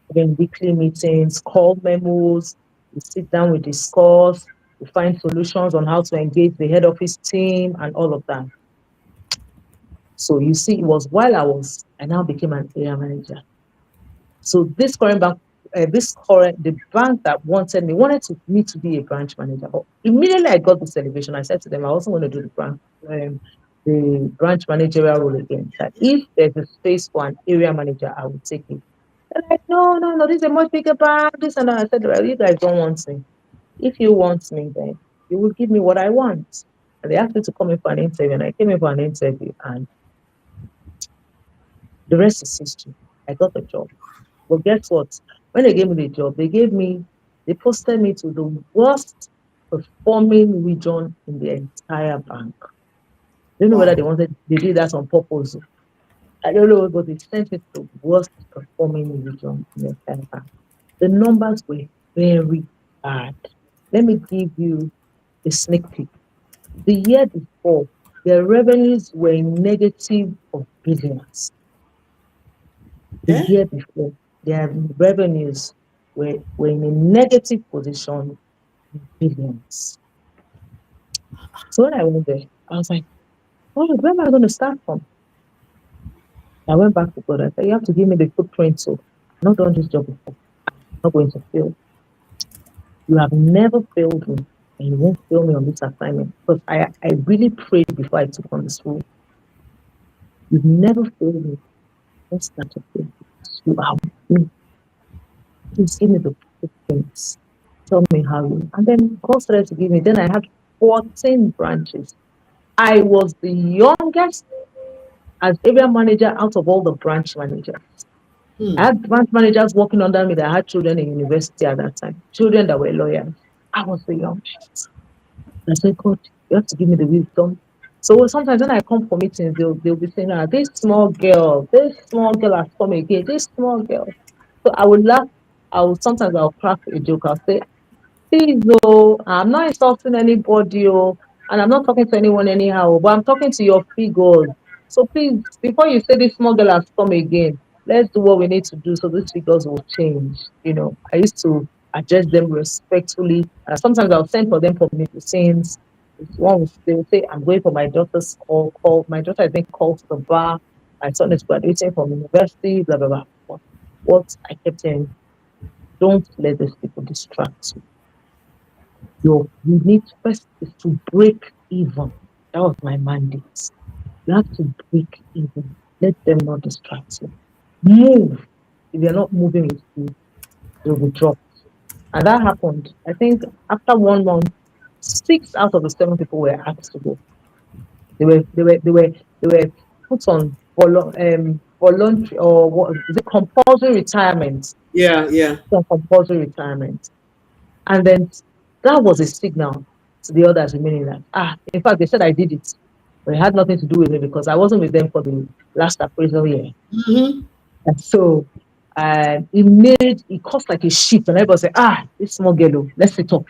having weekly meetings, call memos, we sit down, we discuss, we find solutions on how to engage the head office team and all of that. So you see, it was while I now became an area manager. So the bank that wanted me to be a branch manager. But immediately I got this elevation, I said to them, I also want to do the branch managerial role again. That if there's a space for an area manager, I will take it. They're like, no, this is a much bigger bank, this and that. I said, well, you guys don't want me. If you want me, then you will give me what I want. And they asked me to come in for an interview, and I came in for an interview, and the rest is history. I got the job. But guess what? When they gave me the job, they posted me to the worst performing region in the entire bank. I don't know whether they did that on purpose. I don't know, but they sent me to the worst performing region in the entire bank. The numbers were very bad. Let me give you a sneak peek. The year before, their revenues were negative of billions. The year before, their revenues were in a negative position, billions. So when I went there, I was like, oh, where am I going to start from? I went back to God. I said, you have to give me the footprint. So I've not done this job before. I'm not going to fail. You have never failed me, and you won't fail me on this assignment. Because I really prayed before I took on this role. You've never failed me. Let's start to fail. You are with me. Please give me the footprints. Tell me how you. And then God started to give me. Then I had 14 branches. I was the youngest as area manager out of all the branch managers. I Hmm. had branch managers working under me that had children in university at that time, children that were lawyers. I was the youngest. I said, God, you have to give me the wisdom. So sometimes when I come for meetings, they'll be saying, this small girl has come again, this small girl. So I would laugh. Sometimes I'll crack a joke. I'll say, please, oh, I'm not insulting anybody, oh, and I'm not talking to anyone anyhow, but I'm talking to your figures. So please, before you say this small girl has come again, let's do what we need to do so these figures will change. I used to address them respectfully. Sometimes I'll send for them for meetings. They will say, I'm going for my daughter's call. My daughter is being called to the bar. My son is graduating from university, blah, blah, blah. What I kept saying, don't let these people distract you. You need first is to break even. That was my mandate. You have to break even. Let them not distract you. Move. If you're not moving with you, they will drop. And that happened. I think after 1 month, 6 out of the 7 people were asked to go. They were put on voluntary, or what is it, compulsory retirement. Yeah, yeah. Compulsory retirement. And then that was a signal to the others remaining that, in fact, they said I did it, but it had nothing to do with me because I wasn't with them for the last appraisal year. Mm-hmm. And so it caused like a shift, and everybody said, this small girl, let's sit up.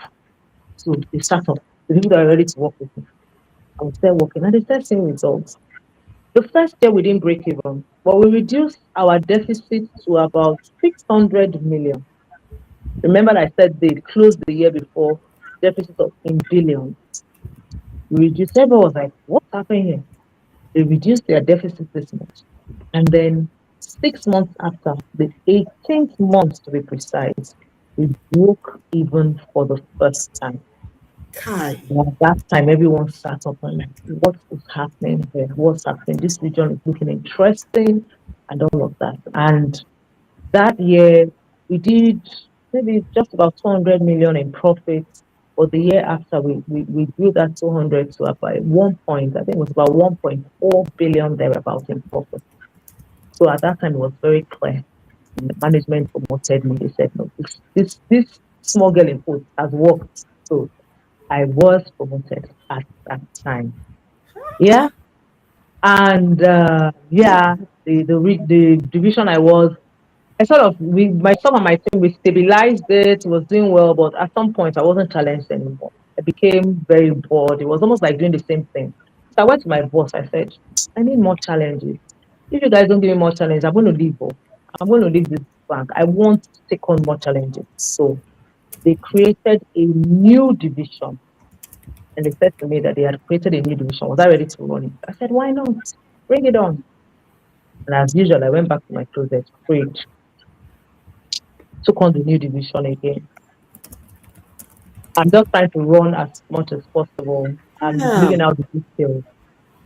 So they start up. The people that are ready to work with me, I was there working, and they started seeing results. The first year we didn't break even, but we reduced our deficit to about 600 million. Remember, I said they closed the year before deficit of in billions. We reduced. Everyone was like, what's happening here? They reduced their deficit this much. And then 6 months after, the 18th month to be precise, we broke even for the first time. Kai. And at that time, everyone sat up and like, what is happening here? What's happening? This region is looking interesting and all of that. And that year, we did maybe just about 200 million in profits. But the year after, we grew that 200 to about 1 point, I think it was about 1.4 billion thereabout in profit. So at that time, it was very clear. And the management promoted me. They said, no, this small girl in food has worked. So I was promoted at that time. Yeah. And the division I sort of, myself and my team, we stabilized it, was doing well, but at some point I wasn't challenged anymore. I became very bored. It was almost like doing the same thing. So I went to my boss. I said, I need more challenges. If you guys don't give me more challenges, I'm going to leave. I'm going to leave this bank. I want to take on more challenges. So they created a new division. And they said to me that they had created a new division. Was I ready to run it? I said, why not? Bring it on. And as usual, I went back to my closet, prayed, took on the new division again. I'm just trying to run as much as possible. I'm Yeah. leaving out the details.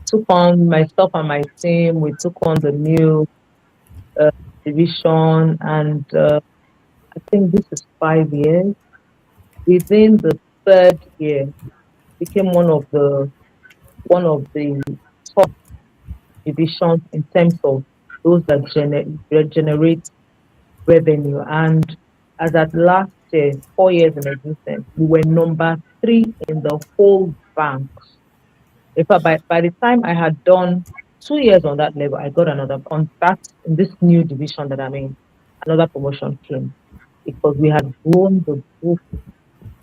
Took on myself and my team. We took on the new uh, division, and I think this is 5 years. Within the third year, became one of the top divisions in terms of those that generate revenue. And as at last year, 4 years in existence, we were number 3 in the whole bank. In fact, by the time I had done 2 years on that level, I got another on that in this new division that I'm in. Another promotion came because we had grown the group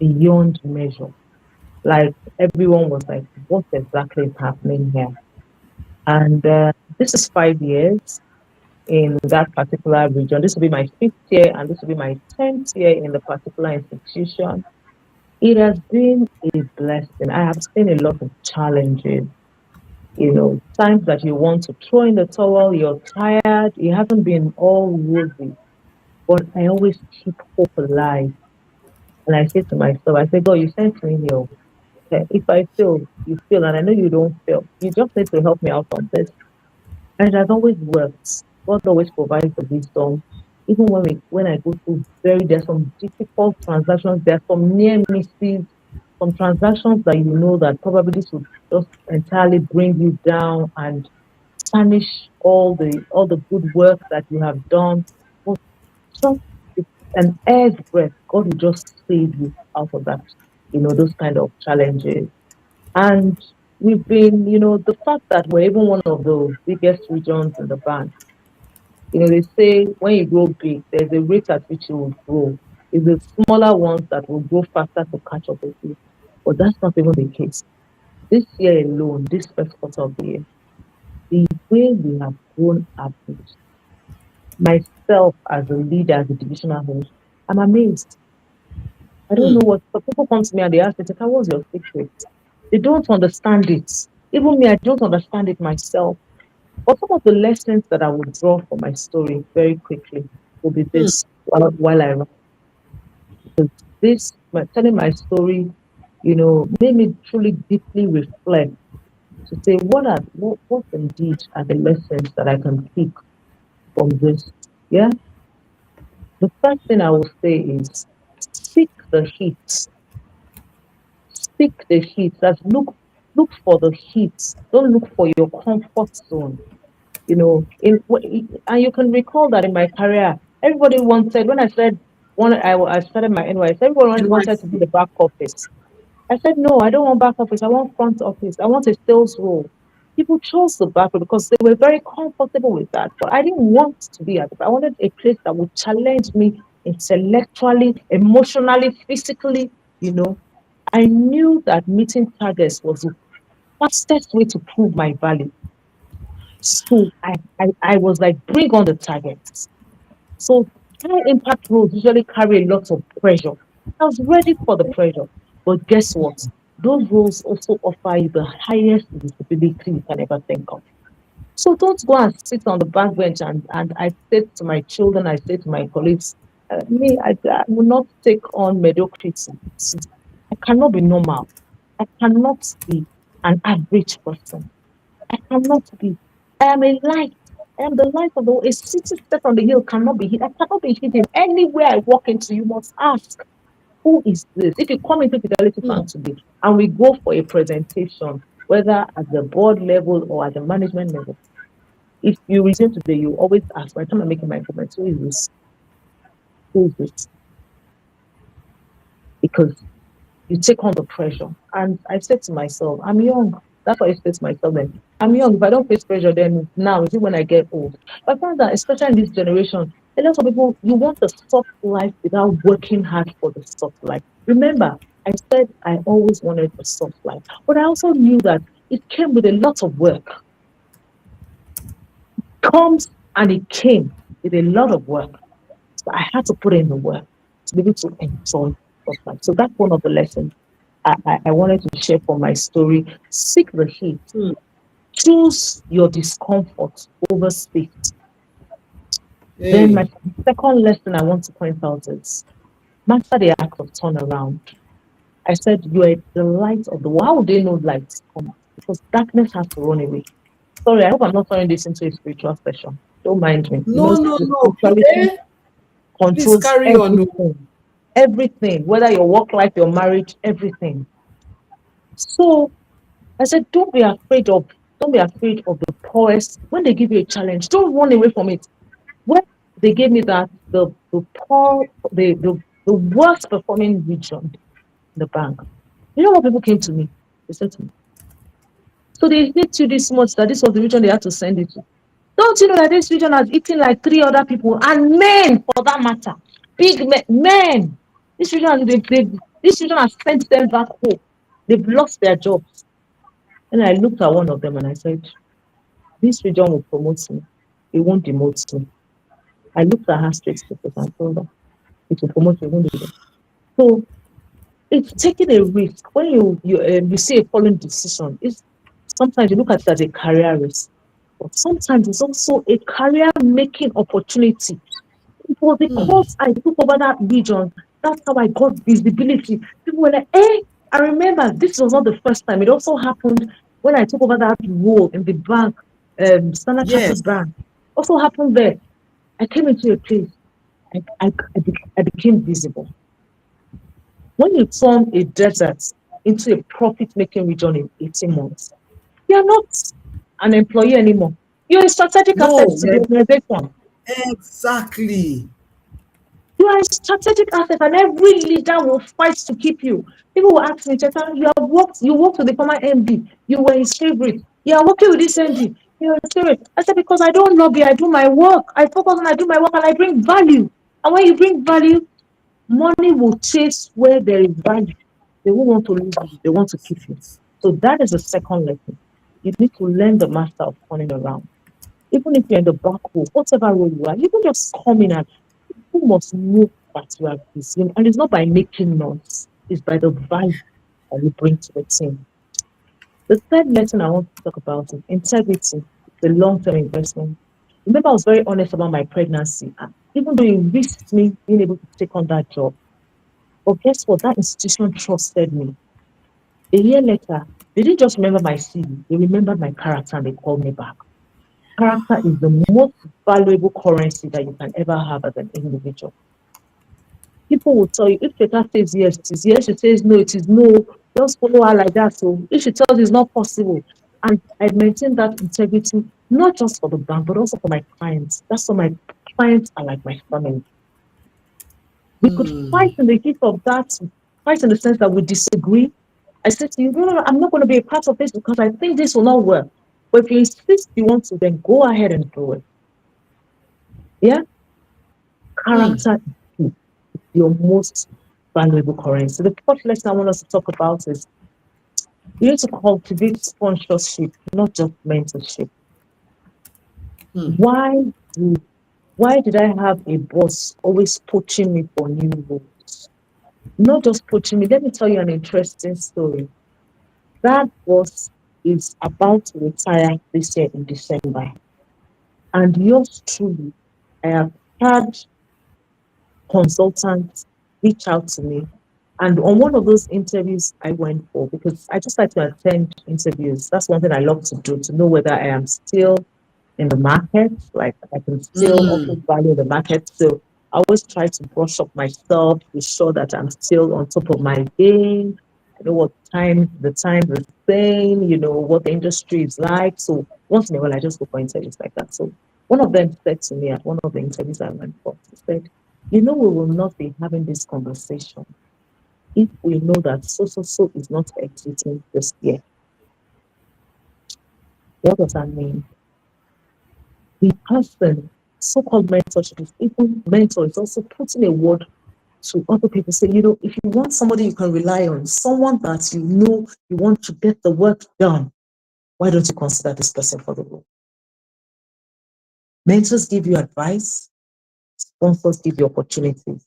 beyond measure. Like everyone was like, "What exactly is happening here?" And this is 5 years. in that particular region. This will be my fifth year, and this will be my 10th year in the particular institution. It has been a blessing. I have seen a lot of challenges, times that you want to throw in the towel, you're tired, it hasn't been all rosy, but I always keep hope alive. And I say to myself, I say, God, you sent me here. Okay, if I fail, you fail, and I know you don't fail. You just need to help me out on this. And it has always worked. God always provides the wisdom. Even when I go through there's some difficult transactions, there are some near misses, some transactions that you know that probably this would just entirely bring you down and tarnish all the good work that you have done. But just with an air's breath, God will just save you out of that, those kind of challenges. And we've been, the fact that we're even one of the biggest regions in the bank, they say when you grow big, there's a rate at which you will grow. It's the smaller ones that will grow faster to catch up with you. But that's not even the case. This year alone, this first quarter of the year, the way we have grown average, myself as a leader, as a divisional head, I'm amazed. I don't know Hmm. what, but people come to me and they ask me, "Teka, what's your secret?" They don't understand it. Even me, I don't understand it myself. But some of the lessons that I would draw from my story very quickly will be Hmm. this while I run. Telling my story, made me truly deeply reflect to say, what indeed are the lessons that I can pick from this? Yeah. The first thing I will say is seek the heat. Seek the heat. That's look for the heat. Don't look for your comfort zone. And you can recall that in my career, everybody wanted when I said I started my NYS, everyone wanted to be NYC. the back office. I said, no, I don't want back office. I want front office. I want a sales role. People chose the back because they were very comfortable with that. But I didn't want to be at the back. I wanted a place that would challenge me intellectually, emotionally, physically. You know, I knew that meeting targets was the fastest way to prove my value. So I was like, bring on the targets. So high impact roles usually carry a lot of pressure. I was ready for the pressure. But guess what? Those roles also offer you the highest visibility you can ever think of. So don't go and sit on the back bench. And I said to my children, I said to my colleagues, I will not take on mediocrity. I cannot be normal. I cannot be an average person. I cannot be. I am a light. I am the light of the world. A city set on the hill cannot be hid. I cannot be hidden. Anywhere I walk into, you must ask, who is this? If you come into Fidelity Hmm. Bank today and we go for a presentation, whether at the board level or at the management level, if you resume today, you always ask, by the time I'm making my comments, who is this? Who is this? Because you take on the pressure. And I said to myself, I'm young. That's why I said to myself then, I'm young. If I don't face pressure, then now is it when I get old? But I found that, especially in this generation, a lot of people, you want the soft life without working hard for the soft life. Remember, I said I always wanted a soft life, but I also knew that it came with a lot of work. Comes and it came with a lot of work. So I had to put in the work to be able to enjoy soft life. So that's one of the lessons I wanted to share from my story. Seek the heat. Hmm. Choose your discomfort over safety. Then my Hey. second lesson I want to point out is master the act of turnaround. I said you are the light of the world. How would they know light come? Because darkness has to run away. Sorry, I hope I'm not turning this into a spiritual session. Don't mind me. No, no, The no. spirituality Please controls carry on. No. everything. Everything, whether your work life, your marriage, everything. So I said, don't be afraid of the poorest. When they give you a challenge, don't run away from it. When they gave me that, the poor, the worst performing region in the bank, you know what people came to me? They said to me, so they hate you this much that this was the region they had to send it to. Don't you know that this region has eaten like three other people and men for that matter? Big men. This region, this region has sent them back home. They've lost their jobs. And I looked at one of them and I said, this region will promote me. it won't demote you. I looked at her straight to face and told her, it will promote you, it won't demote. So it's taking a risk. When you see a foreign decision, it's sometimes you look at it as a career risk, but sometimes it's also a career making opportunity. It was because I took over that region. That's how I got visibility. People were like, "Hey, I remember this was not the first time. It also happened when I took over that role in the bank, Standard Yes. Chartered Bank. Also happened there. I came into a place. I became visible. When you turn a desert into a profit-making region in 18 months, you are not an employee anymore. You're a strategic asset No, to the organization. exactly. You are a strategic asset, and every leader will fight to keep you. People will ask me, Cheta, you worked with the former MD, you were his favorite. You are working with this MD, you're his favorite. I said, because I don't lobby, I do my work. I focus on I do my work and I bring value. And when you bring value, money will chase where there is value. They won't want to lose you, they want to keep you. So that is the second lesson. You need to learn the master of turning around. Even if you're in the back row, whatever role you are, you can just come in and people must know that you are busy. And it's not by making noise, it's by the value that you bring to the team. The third lesson I want to talk about is integrity, the long-term investment. Remember, I was very honest about my pregnancy. Even though it risked me being able to take on that job. But guess what? That institution trusted me. A year later, they didn't just remember my CV, they remembered my character and they called me back. Character is the most valuable currency that you can ever have as an individual. People will tell you, if Cheta says yes, it is yes, she says no, it is no. Just follow her like that. So if she tells you it's not possible, and I maintain that integrity, not just for the bank, but also for my clients. That's why my clients are like my family. We could fight in the heat of that, fight in the sense that we disagree. I said to you, no, I'm not going to be a part of this because I think this will not work. But if you insist you want to, then go ahead and do it. Yeah? Character is your most valuable currency. The fourth lesson I want us to talk about is you need to cultivate sponsorship, not just mentorship. Why do why did I have a boss always poaching me for new roles? Not just poaching me. Let me tell you an interesting story. That boss is about to retire this year in December. And yours truly, I have had consultants reach out to me. And on one of those interviews I went for, because I just like to attend interviews. That's one thing I love to do, to know whether I am still in the market, like I can still also value the market. So I always try to brush up myself, be sure that I'm still on top of my game. I know what time is same, what the industry is like. So once in a while, I just go for interviews like that. So one of them said to me at one of the interviews I went for, he said, we will not be having this conversation if we know that so is not exiting this year. What does that mean? The person, so-called mentorship, is even mentor is also putting a word to other people, say, if you want somebody you can rely on, someone that you want to get the work done, why don't you consider this person for the role? Mentors give you advice, sponsors give you opportunities.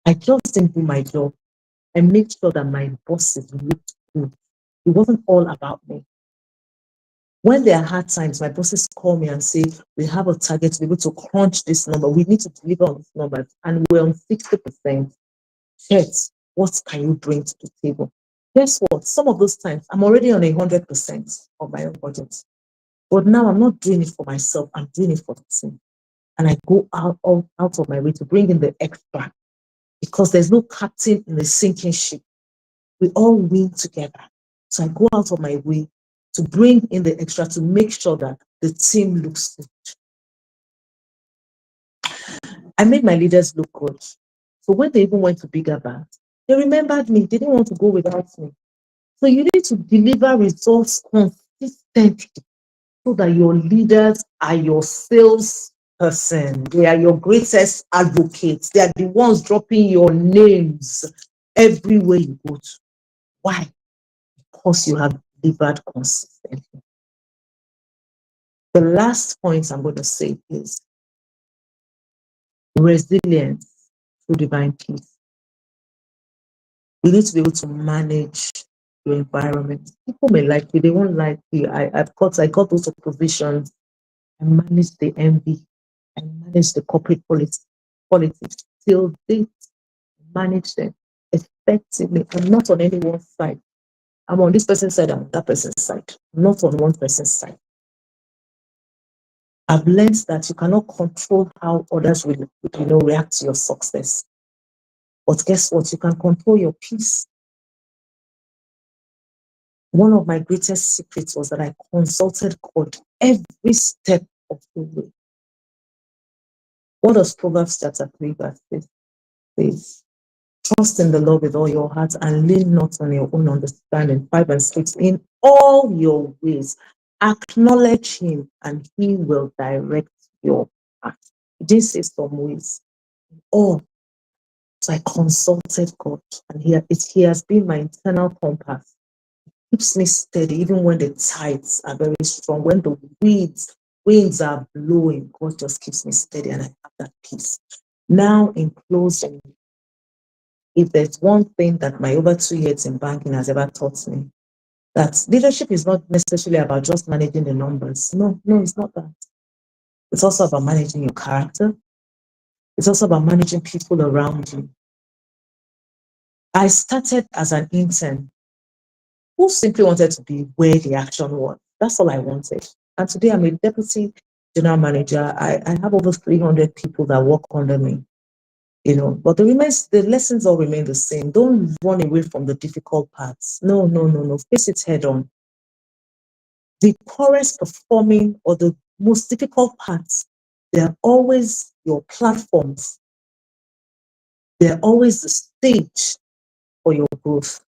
I just didn't do my job. I made sure that my bosses looked good. It wasn't all about me. When there are hard times, my bosses call me and say, we have a target to be able to crunch this number. We need to deliver on this number. And we're on 60%. Yes, what can you bring to the table? Guess what? Some of those times, I'm already on 100% of my own budget. But now I'm not doing it for myself. I'm doing it for the team. And I go out of my way to bring in the extra because there's no captain in the sinking ship. We all win together. So I go out of my way to bring in the extra to make sure that the team looks good. I made my leaders look good. So when they even went to bigger banks, they remembered me. They didn't want to go without me. So you need to deliver results consistently so that your leaders are your sales person. They are your greatest advocates. They are the ones dropping your names everywhere you go to. Why? Because you have delivered consistently. The last point I'm going to say is resilience through divine peace. You need to be able to manage your environment. People may like you, they won't like you. I got those oppositions. I manage the envy. I manage the corporate politics till they manage them effectively. I'm not on anyone's side. I'm on this person's side, I'm on that person's side. I'm not on one person's side. I've learned that you cannot control how others will, react to your success. But guess what? You can control your peace. One of my greatest secrets was that I consulted God every step of the way. What does Proverbs chapter 3 verse 6 says? Trust in the Lord with all your heart and lean not on your own understanding. 5 and 6. In all your ways, acknowledge him and he will direct your path. He didn't say some ways. Oh, so I consulted God and he has been my internal compass. Keeps me steady even when the tides are very strong, when the winds are blowing. God just keeps me steady and I have that peace. Now, in closing, if there's one thing that my over 2 years in banking has ever taught me, that leadership is not necessarily about just managing the numbers. No, it's not that. It's also about managing your character. It's also about managing people around you. I started as an intern who simply wanted to be where the action was. That's all I wanted. And today I'm a deputy general manager. I have over 300 people that work under me. But the lessons all remain the same. Don't run away from the difficult parts. No. Face it head on. The poorest performing or the most difficult parts, they're always your platforms. They're always the stage for your growth.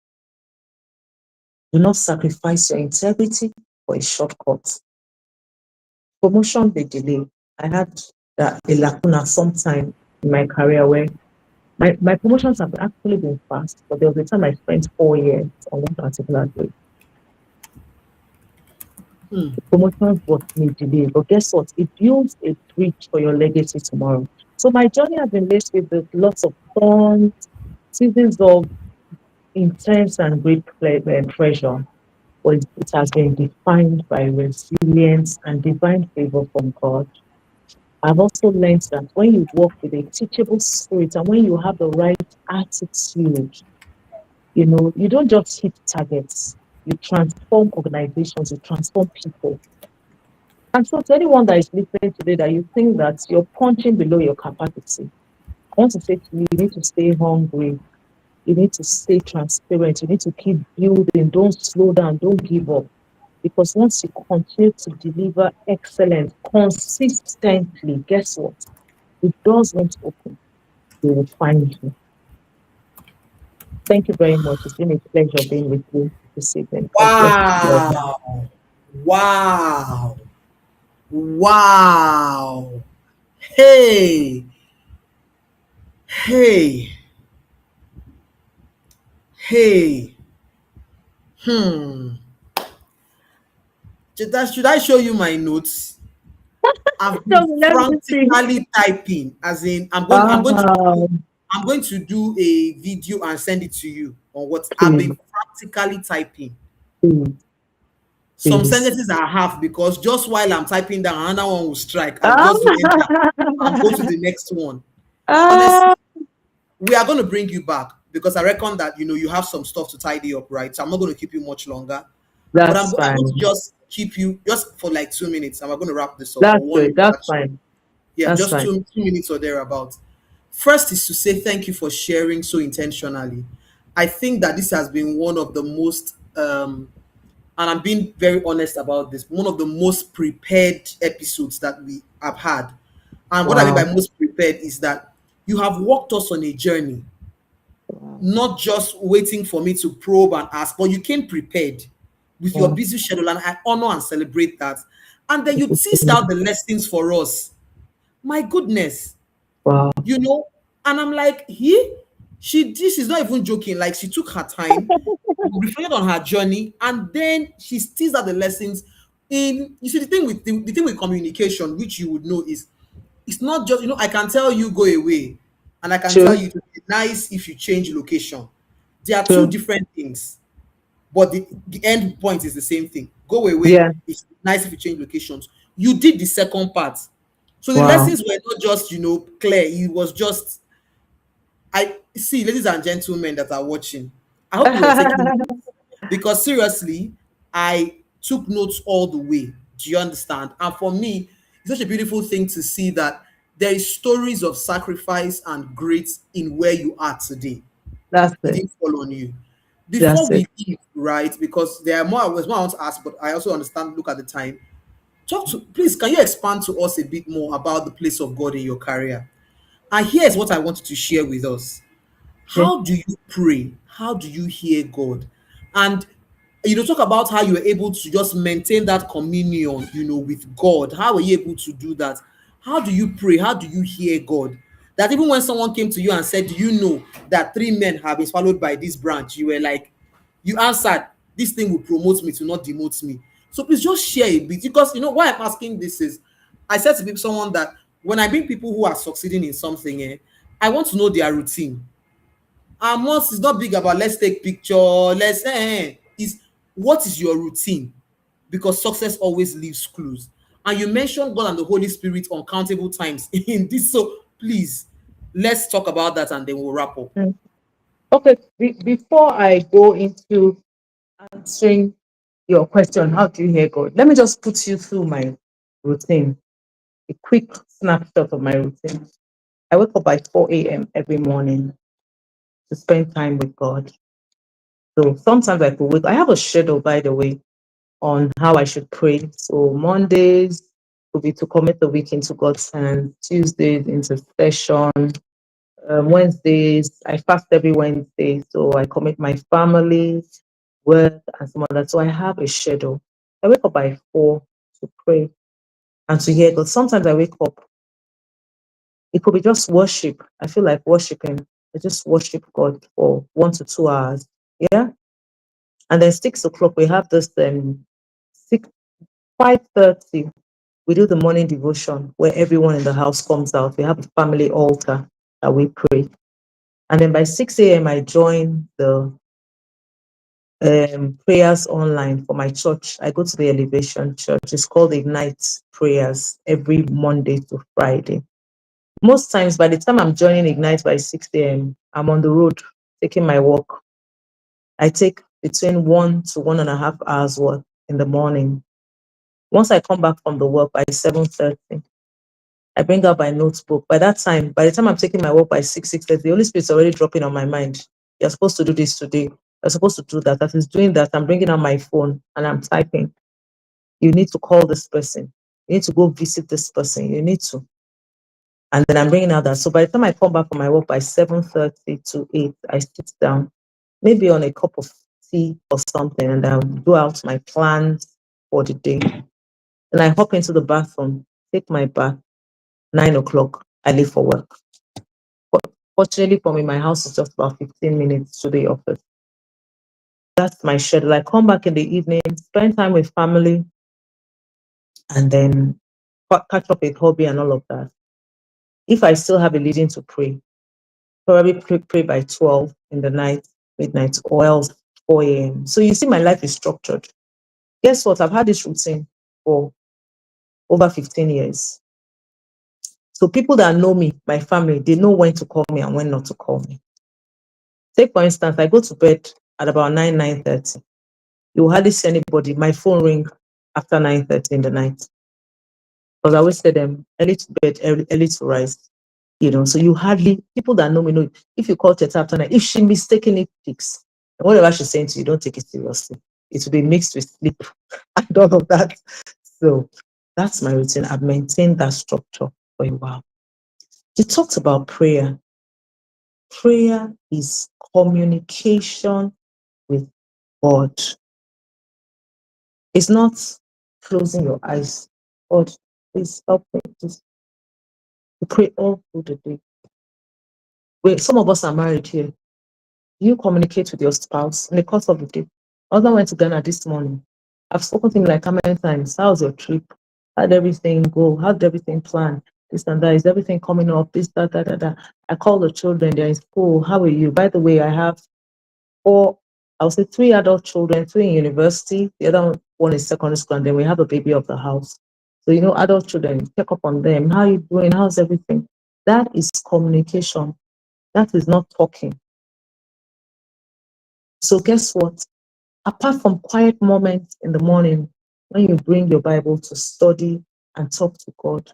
Do not sacrifice your integrity for a shortcut. Promotion may delay. I had a lacuna sometime in my career where my promotions have actually been fast, but there was a time I spent 4 years on one particular grade. The promotions was may delay, but guess what? It builds a bridge for your legacy tomorrow. So my journey has been laced with lots of thorns, seasons of intense and great pressure, but it has been defined by resilience and divine favor from God. I've also learned that when you work with a teachable spirit and when you have the right attitude, you don't just hit targets, you transform organizations, you transform people. And so to anyone that is listening today that you think that you're punching below your capacity, I want to say to you, you need to stay hungry. You need to stay transparent. You need to keep building. Don't slow down. Don't give up. Because once you continue to deliver excellence consistently, guess what? The doors won't open. They will find you. Thank you very much. It's been a pleasure being with you this evening. Wow. Wow. Wow. Hey. Hey. Hey. Should I show you my notes? I've been Let me see. frantically typing, as in I'm going to do a video and send it to you on what I've been practically typing. Some sentences are half because just while I'm typing down, another one will strike. I'll just do enter and go to the next one. Honestly, we are going to bring you back because I reckon that you have some stuff to tidy up, right? So I'm not going to keep you much longer. But I'm going to just keep you just for like 2 minutes, and we're going to wrap this up. That's good. That's fine. Yeah, just 2 minutes or thereabouts. First is to say thank you for sharing so intentionally. I think that this has been one of the most, and I'm being very honest about this, one of the most prepared episodes that we have had. And what I mean by most prepared is that you have walked us on a journey, not just waiting for me to probe and ask, but you came prepared with your busy schedule, and I honor and celebrate that. And then you teased out the lessons for us. My goodness. Wow. And I'm like, she's not even joking. Like, she took her time, reflected on her journey, and then she teased out the lessons. In you see, the thing with communication, which you would know, is it's not just, I can tell you go away, and I can tell True, you it would be nice if you change location. They are two true. different things, but the end point is the same thing. Go away, Yeah. it's nice if you change locations. You did the second part. So the Wow. lessons were not just, clear. It was just, I see, ladies and gentlemen that are watching, I hope you were taking notes, because seriously, I took notes all the way. Do you understand? And for me, it's such a beautiful thing to see that there is stories of sacrifice and great in where you are today. That's It it. didn't fall on you. Before That's it. we leave, right? Because there are more, was more I want to ask, but I also understand. Look at the time. Please. Can you expand to us a bit more about the place of God in your career? And here's what I wanted to share with us. Okay. How do you pray? How do you hear God? And talk about how you were able to just maintain that communion, with God. How were you able to do that? How do you pray? How do you hear God? That even when someone came to you and said, "Do you know that 3 men have been swallowed by this branch?" You were like, you answered, "This thing will promote me to not demote me." So please just share a bit, because why I'm asking this is, I said to someone that when I bring people who are succeeding in something, I want to know their routine. And once, it's not big about let's take picture, is what is your routine? Because success always leaves clues. And you mentioned God and the Holy Spirit uncountable times in this. So please, let's talk about that and then we'll wrap up. Mm. Okay. Before I go into answering your question, how do you hear God? Let me just put you through my routine, a quick snapshot of my routine. I wake up by 4 a.m. every morning to spend time with God. So sometimes I could wake. I have a schedule, by the way, on how I should pray. So Mondays will be to commit the week into God's hands. Tuesdays intercession. Wednesdays I fast every Wednesday, so I commit my family, work, and some other. So I have a schedule. I wake up by 4 to pray and to hear God. Sometimes I wake up. It could be just worship. I feel like worshiping. I just worship God for 1 to 2 hours. Yeah, and then 6 o'clock we have this 5:30, we do the morning devotion where everyone in the house comes out. We have a family altar that we pray. And then by 6 a.m., I join the prayers online for my church. I go to the Elevation Church. It's called Ignite Prayers every Monday to Friday. Most times, by the time I'm joining Ignite by 6 a.m., I'm on the road taking my walk. I take between 1 to 1.5 hours work in the morning. Once I come back from the work by 7:30, I bring out my notebook. By the time I'm taking my work by 6:30, the Holy Spirit's already dropping on my mind. You're supposed to do this today. You're supposed to do that. As he's doing that, I'm bringing out my phone and I'm typing. You need to call this person. You need to go visit this person. You need to. And then I'm bringing out that. So by the time I come back from my work by 7:30 to 8, I sit down, maybe on a cup of tea or something, and I'll do out my plans for the day. Then I hop into the bathroom, take my bath. 9 o'clock, I leave for work. But fortunately for me, my house is just about 15 minutes to the office. That's my schedule. I come back in the evening, spend time with family, and then catch up with hobby and all of that. If I still have a leading to pray, probably pray by 12 in the night, midnight, or else 4 a.m. So you see, my life is structured. Guess what? I've had this routine for over 15 years. So people that know me, my family, they know when to call me and when not to call me. Take for instance, I go to bed at about 9:30. You will hardly see anybody. My phone ring after 9:30 in the night. Because I always say them early to bed, early to rise. So you hardly people that know me know if you call Teta after 9, if she mistakenly picks, whatever she's saying to you, don't take it seriously. It will be mixed with sleep and all of that. So that's my routine. I've maintained that structure for a while. You talked about prayer. Prayer is communication with God. It's not closing your eyes. God, please help me to pray all through the day. Wait, some of us are married here. Do you communicate with your spouse in the course of the day? My husband went to Ghana this morning. I've spoken to him like how many times? How's your trip? How did everything go? How did everything plan? This and that. Is everything coming up? This, that, that, that, that. I call the children, they're in school. How are you? By the way, I have four, I'll say three adult children, three in university, the other one is secondary school, and then we have a baby of the house. So, adult children, check up on them. How are you doing? How's everything? That is communication. That is not talking. So guess what? Apart from quiet moments in the morning, when you bring your Bible to study and talk to God,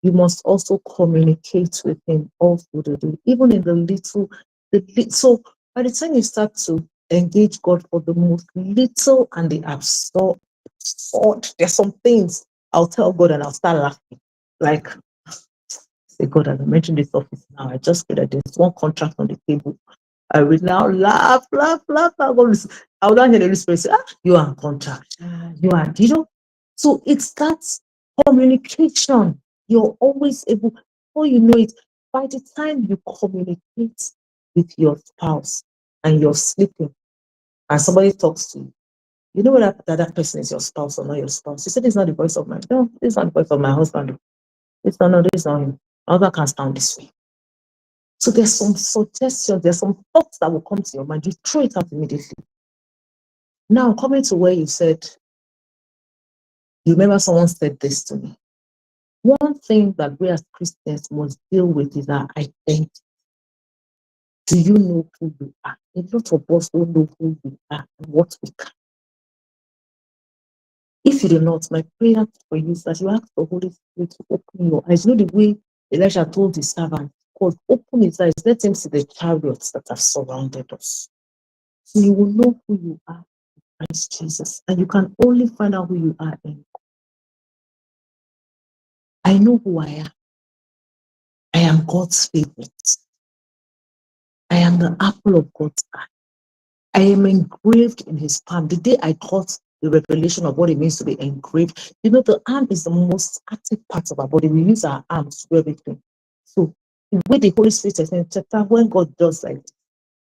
you must also communicate with Him all through the day, even in the little. So by the time you start to engage God for the most little and the absurd, there's some things I'll tell God and I'll start laughing. Like, say, God, as I mentioned this office now, I just feel that there's one contract on the table. I will now laugh, laugh, laugh. I will not hear the Holy Spirit say, you are on contract. You are, So it's that communication. You're always able, before you know it, by the time you communicate with your spouse and you're sleeping and somebody talks to you, you know whether that person is your spouse or not your spouse. You said it's not the voice of my, no, it's not the voice of my husband. It's not, no, this is not him. My husband can't stand this way. So there's some suggestions, there's some thoughts that will come to your mind. You throw it out immediately. Now, coming to where you said, you remember someone said this to me. One thing that we as Christians must deal with is our identity. Do you know who you are? A lot of us don't know who we are and what we can. If you do not, my prayer for you is that you ask the Holy Spirit to open your eyes. You know the way Elisha told his servant, God, open his eyes, let him see the chariots that have surrounded us. So you will know who you are in Christ Jesus. And you can only find out who you are in. I know who I am. I am God's favorite. I am the apple of God's eye. I am engraved in his palm. The day I got the revelation of what it means to be engraved, the arm is the most active part of our body. We use our arms to do everything. So the way the Holy Spirit is saying, when God does like,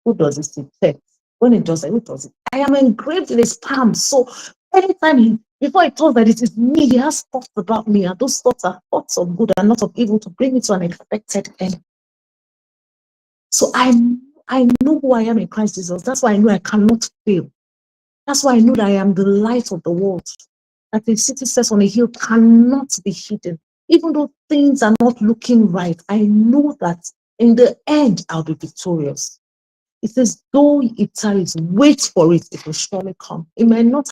who does it? When it does like, who does it? I am engraved in his palm. So anytime before he thought that it is me, he has thoughts about me, and those thoughts are thoughts of good and not of evil to bring me to an expected end. So I know who I am in Christ Jesus. That's why I know I cannot fail. That's why I know that I am the light of the world. That the city set on a hill cannot be hidden. Even though things are not looking right, I know that in the end, I'll be victorious. It says, though it tarries, wait for it. It will surely come. It may not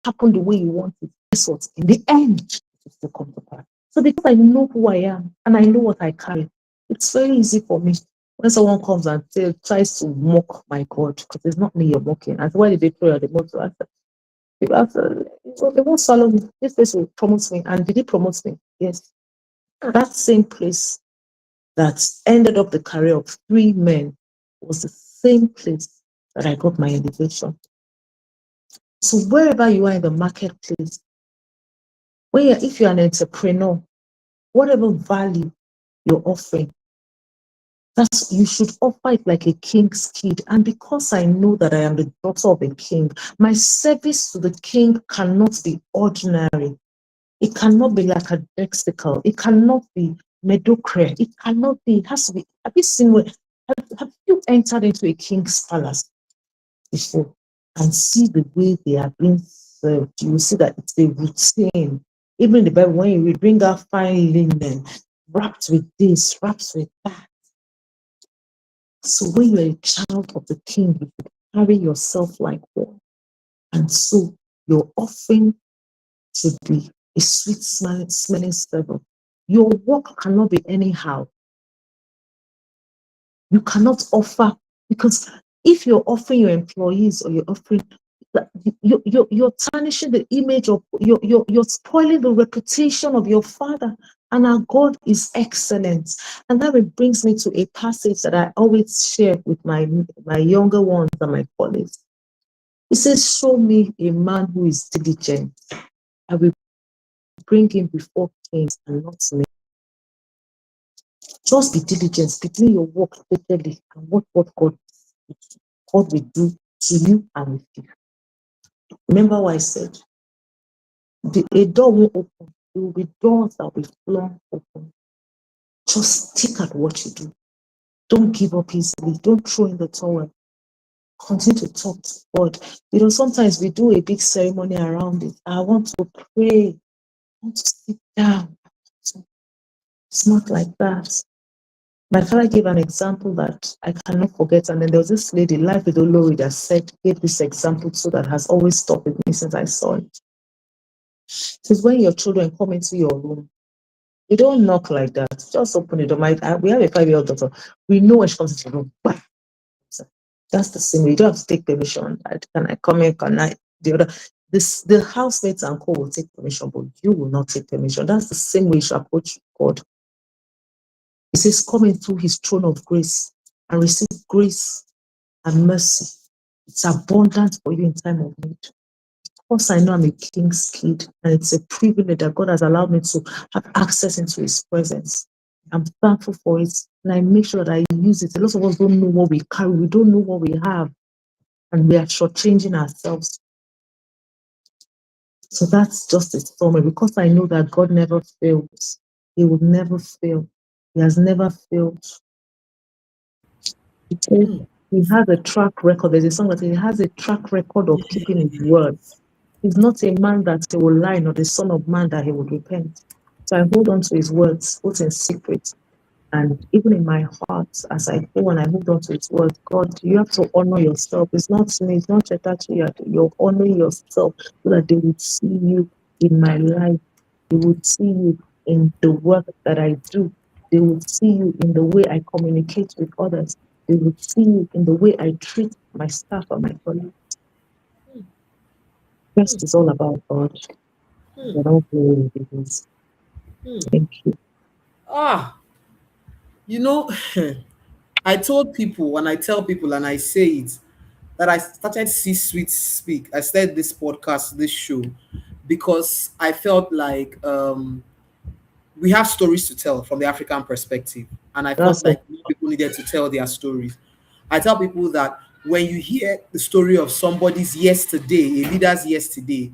happen the way you want it. Guess what? In the end, it will still come to pass. So because I know who I am and I know what I carry, it's very easy for me when someone comes and tries to mock my God, because it's not me you're mocking. And why did they pray at the most? They won't swallow me. This place will promote me. And did he promote me? Yes. That same place that ended up the career of 3 men was the same place that I got my elevation. So wherever you are in the marketplace, if you're an entrepreneur, whatever value you're offering, you should offer it like a king's kid. And because I know that I am the daughter of a king, my service to the king cannot be ordinary. It cannot be like a lexical. It cannot be mediocre. It cannot be. It has to be. Have you seen have you entered into a king's palace before and see the way they are being served? You will see that it's a routine. Even in the Bible, when you bring out fine linen, wrapped with this, wrapped with that. So when you're a child of the king, you should carry yourself like one. And so your offering should be a sweet smelling savor. Your work cannot be anyhow. You cannot offer, because if you're offering your employees or you're offering, you're tarnishing the image of, you're spoiling the reputation of your Father. And our God is excellent. And that brings me to a passage that I always share with my younger ones and my colleagues. It says, show me a man who is diligent. I will bring him before kings and not me. Just be diligent between your work daily and what God will do to you and with you. Remember what I said? A door won't open. There will be doors that will be flung open. Just stick at what you do. Don't give up easily. Don't throw in the towel. Continue to talk to God. Sometimes we do a big ceremony around it. I want to pray. I want to sit down. It's not like that. My father gave an example that I cannot forget. And then there was this lady, Life with Olori, that gave this example so that has always stuck with me since I saw it. Since when your children come into your room, you don't knock like that. Just open the door. We have a 5-year-old daughter. We know when she comes into the room. Bam. That's the same way. You don't have to take permission. Can I come in? Can I? The other, the housemates and co will take permission, but you will not take permission. That's the same way you should approach God. He says, come into his throne of grace and receive grace and mercy. It's abundant for you in time of need. Of course, I know I'm a king's kid, and it's a privilege that God has allowed me to have access into his presence. I'm thankful for it, and I make sure that I use it. A lot of us don't know what we carry, we don't know what we have, and we are shortchanging ourselves. So that's just a summary, because I know that God never fails. He will never fail. He has never failed. He has a track record. There's a song that says he has a track record of keeping his words. He's not a man that he will lie, nor the son of man that he would repent. So I hold on to his words, both in secret and even in my heart, as I go and I hold on to his words. God, you have to honor yourself. It's not me, it's not Chetachi. You're honoring yourself so that they would see you in my life. They would see you in the work that I do. They would see you in the way I communicate with others. They would see you in the way I treat my staff and my colleagues. Rest is all about God. I don't play with this. Thank you. I told people, and I tell people, and I say it, that I started C-Suite Speak. I started this podcast, this show, because I felt like we have stories to tell from the African perspective, and I felt like people needed to tell their stories. I tell people that when you hear the story of somebody's yesterday, a leader's yesterday,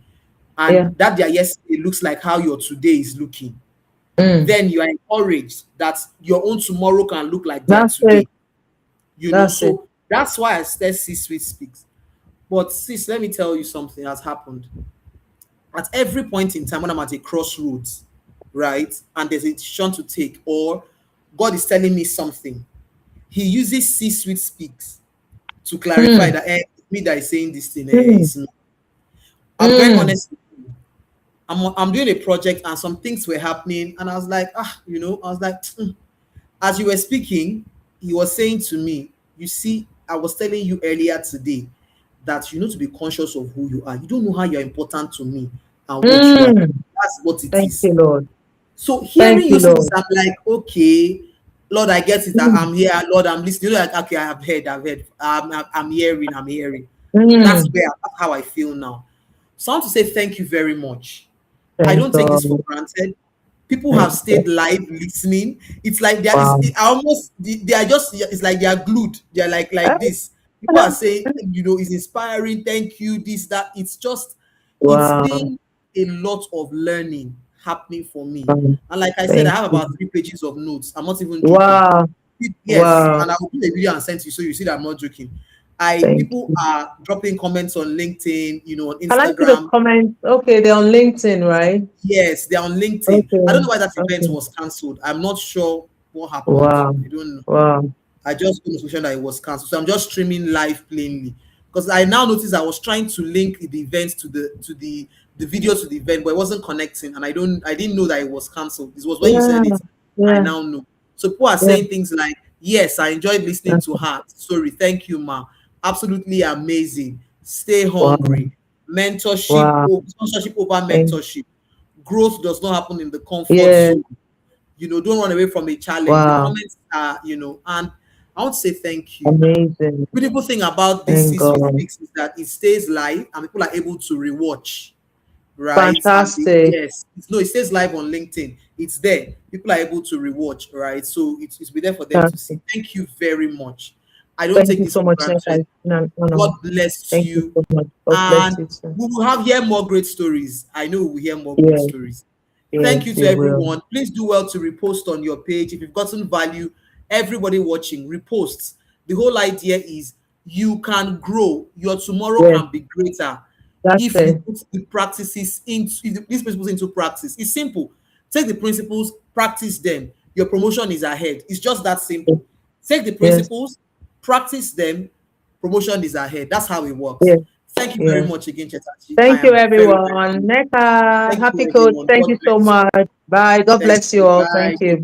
and that their yesterday looks like how your today is looking, then you are encouraged that your own tomorrow can look like their today. So that's why I said C-Suite Speaks. But sis, let me tell you something has happened. At every point in time when I'm at a crossroads, right, and there's a decision to take, or God is telling me something, he uses C-Suite Speaks to clarify that it's me that is saying this thing. It's me. I'm very honest with you. I'm doing a project and some things were happening, and I was like, as you were speaking, he was saying to me, you see, I was telling you earlier today that you need to be conscious of who you are. You don't know how you're important to me and what you are. That's what it is. Thank you, Lord. So hearing you say this, I'm like, okay, Lord, I get it. I'm here. Lord, I'm listening. You're like, okay, I've heard. I'm hearing. That's how I feel now. So I want to say thank you very much. I don't take this for granted. People have stayed live listening. It's like they are it's like they are glued. They're like this. People are saying, it's inspiring. Thank you. This, that. It's been a lot of learning happening for me. And like I said, I have about 3 pages of notes. I'm not even joking. And I will put a video and send to you so you see that I'm not joking. People are dropping comments on LinkedIn, on Instagram. I like the comments. Okay, they're on LinkedIn, right? Yes, they're on LinkedIn. Okay. I don't know why that event was cancelled. I'm not sure what happened. I don't know. I just got notification that it was cancelled. So I'm just streaming live plainly. Because I now noticed I was trying to link the event to the video to the event, but it wasn't connecting, and I didn't know that it was cancelled. This was when you said it. I now know. So people are saying things like, yes, I enjoyed listening to her. Sorry, thank you, ma. Absolutely amazing. Stay hungry. Mentorship, sponsorship over mentorship. Growth does not happen in the comfort zone. Don't run away from a challenge. The comments are, and I want to say thank you. Amazing. Beautiful thing about this C-Suite Speaks is that it stays live and people are able to rewatch. Right? Fantastic. Yes. It stays live on LinkedIn. It's there. People are able to rewatch, right? So it's be there for them to see. Thank you very much. I don't Thank take you this so for much, Neka. granted. It's been an honor. God bless Thank you you. so much. God bless And you too. we will have hear more great stories. I know we will hear more great Yes, stories. Thank you yes, to you will. everyone. Please do well to repost on your page. If you've gotten value, everybody watching, repost. The whole idea is you can grow. Your tomorrow Yes, can be greater that's if you it. put the practices into these principles into practice. It's simple. Take the principles, practice them. Your promotion is ahead. It's just that simple. Take the Yes, principles, practice them, promotion is ahead. That's how it works. yes, Thank you very yes. much again, Chetachi. I Thank you, am very, very everyone. grateful. Neka, Thank happy you, coach. everyone. Thank God you so bless you. much. Bye. God Thank bless you you. all. Bye. Thank you. Bye.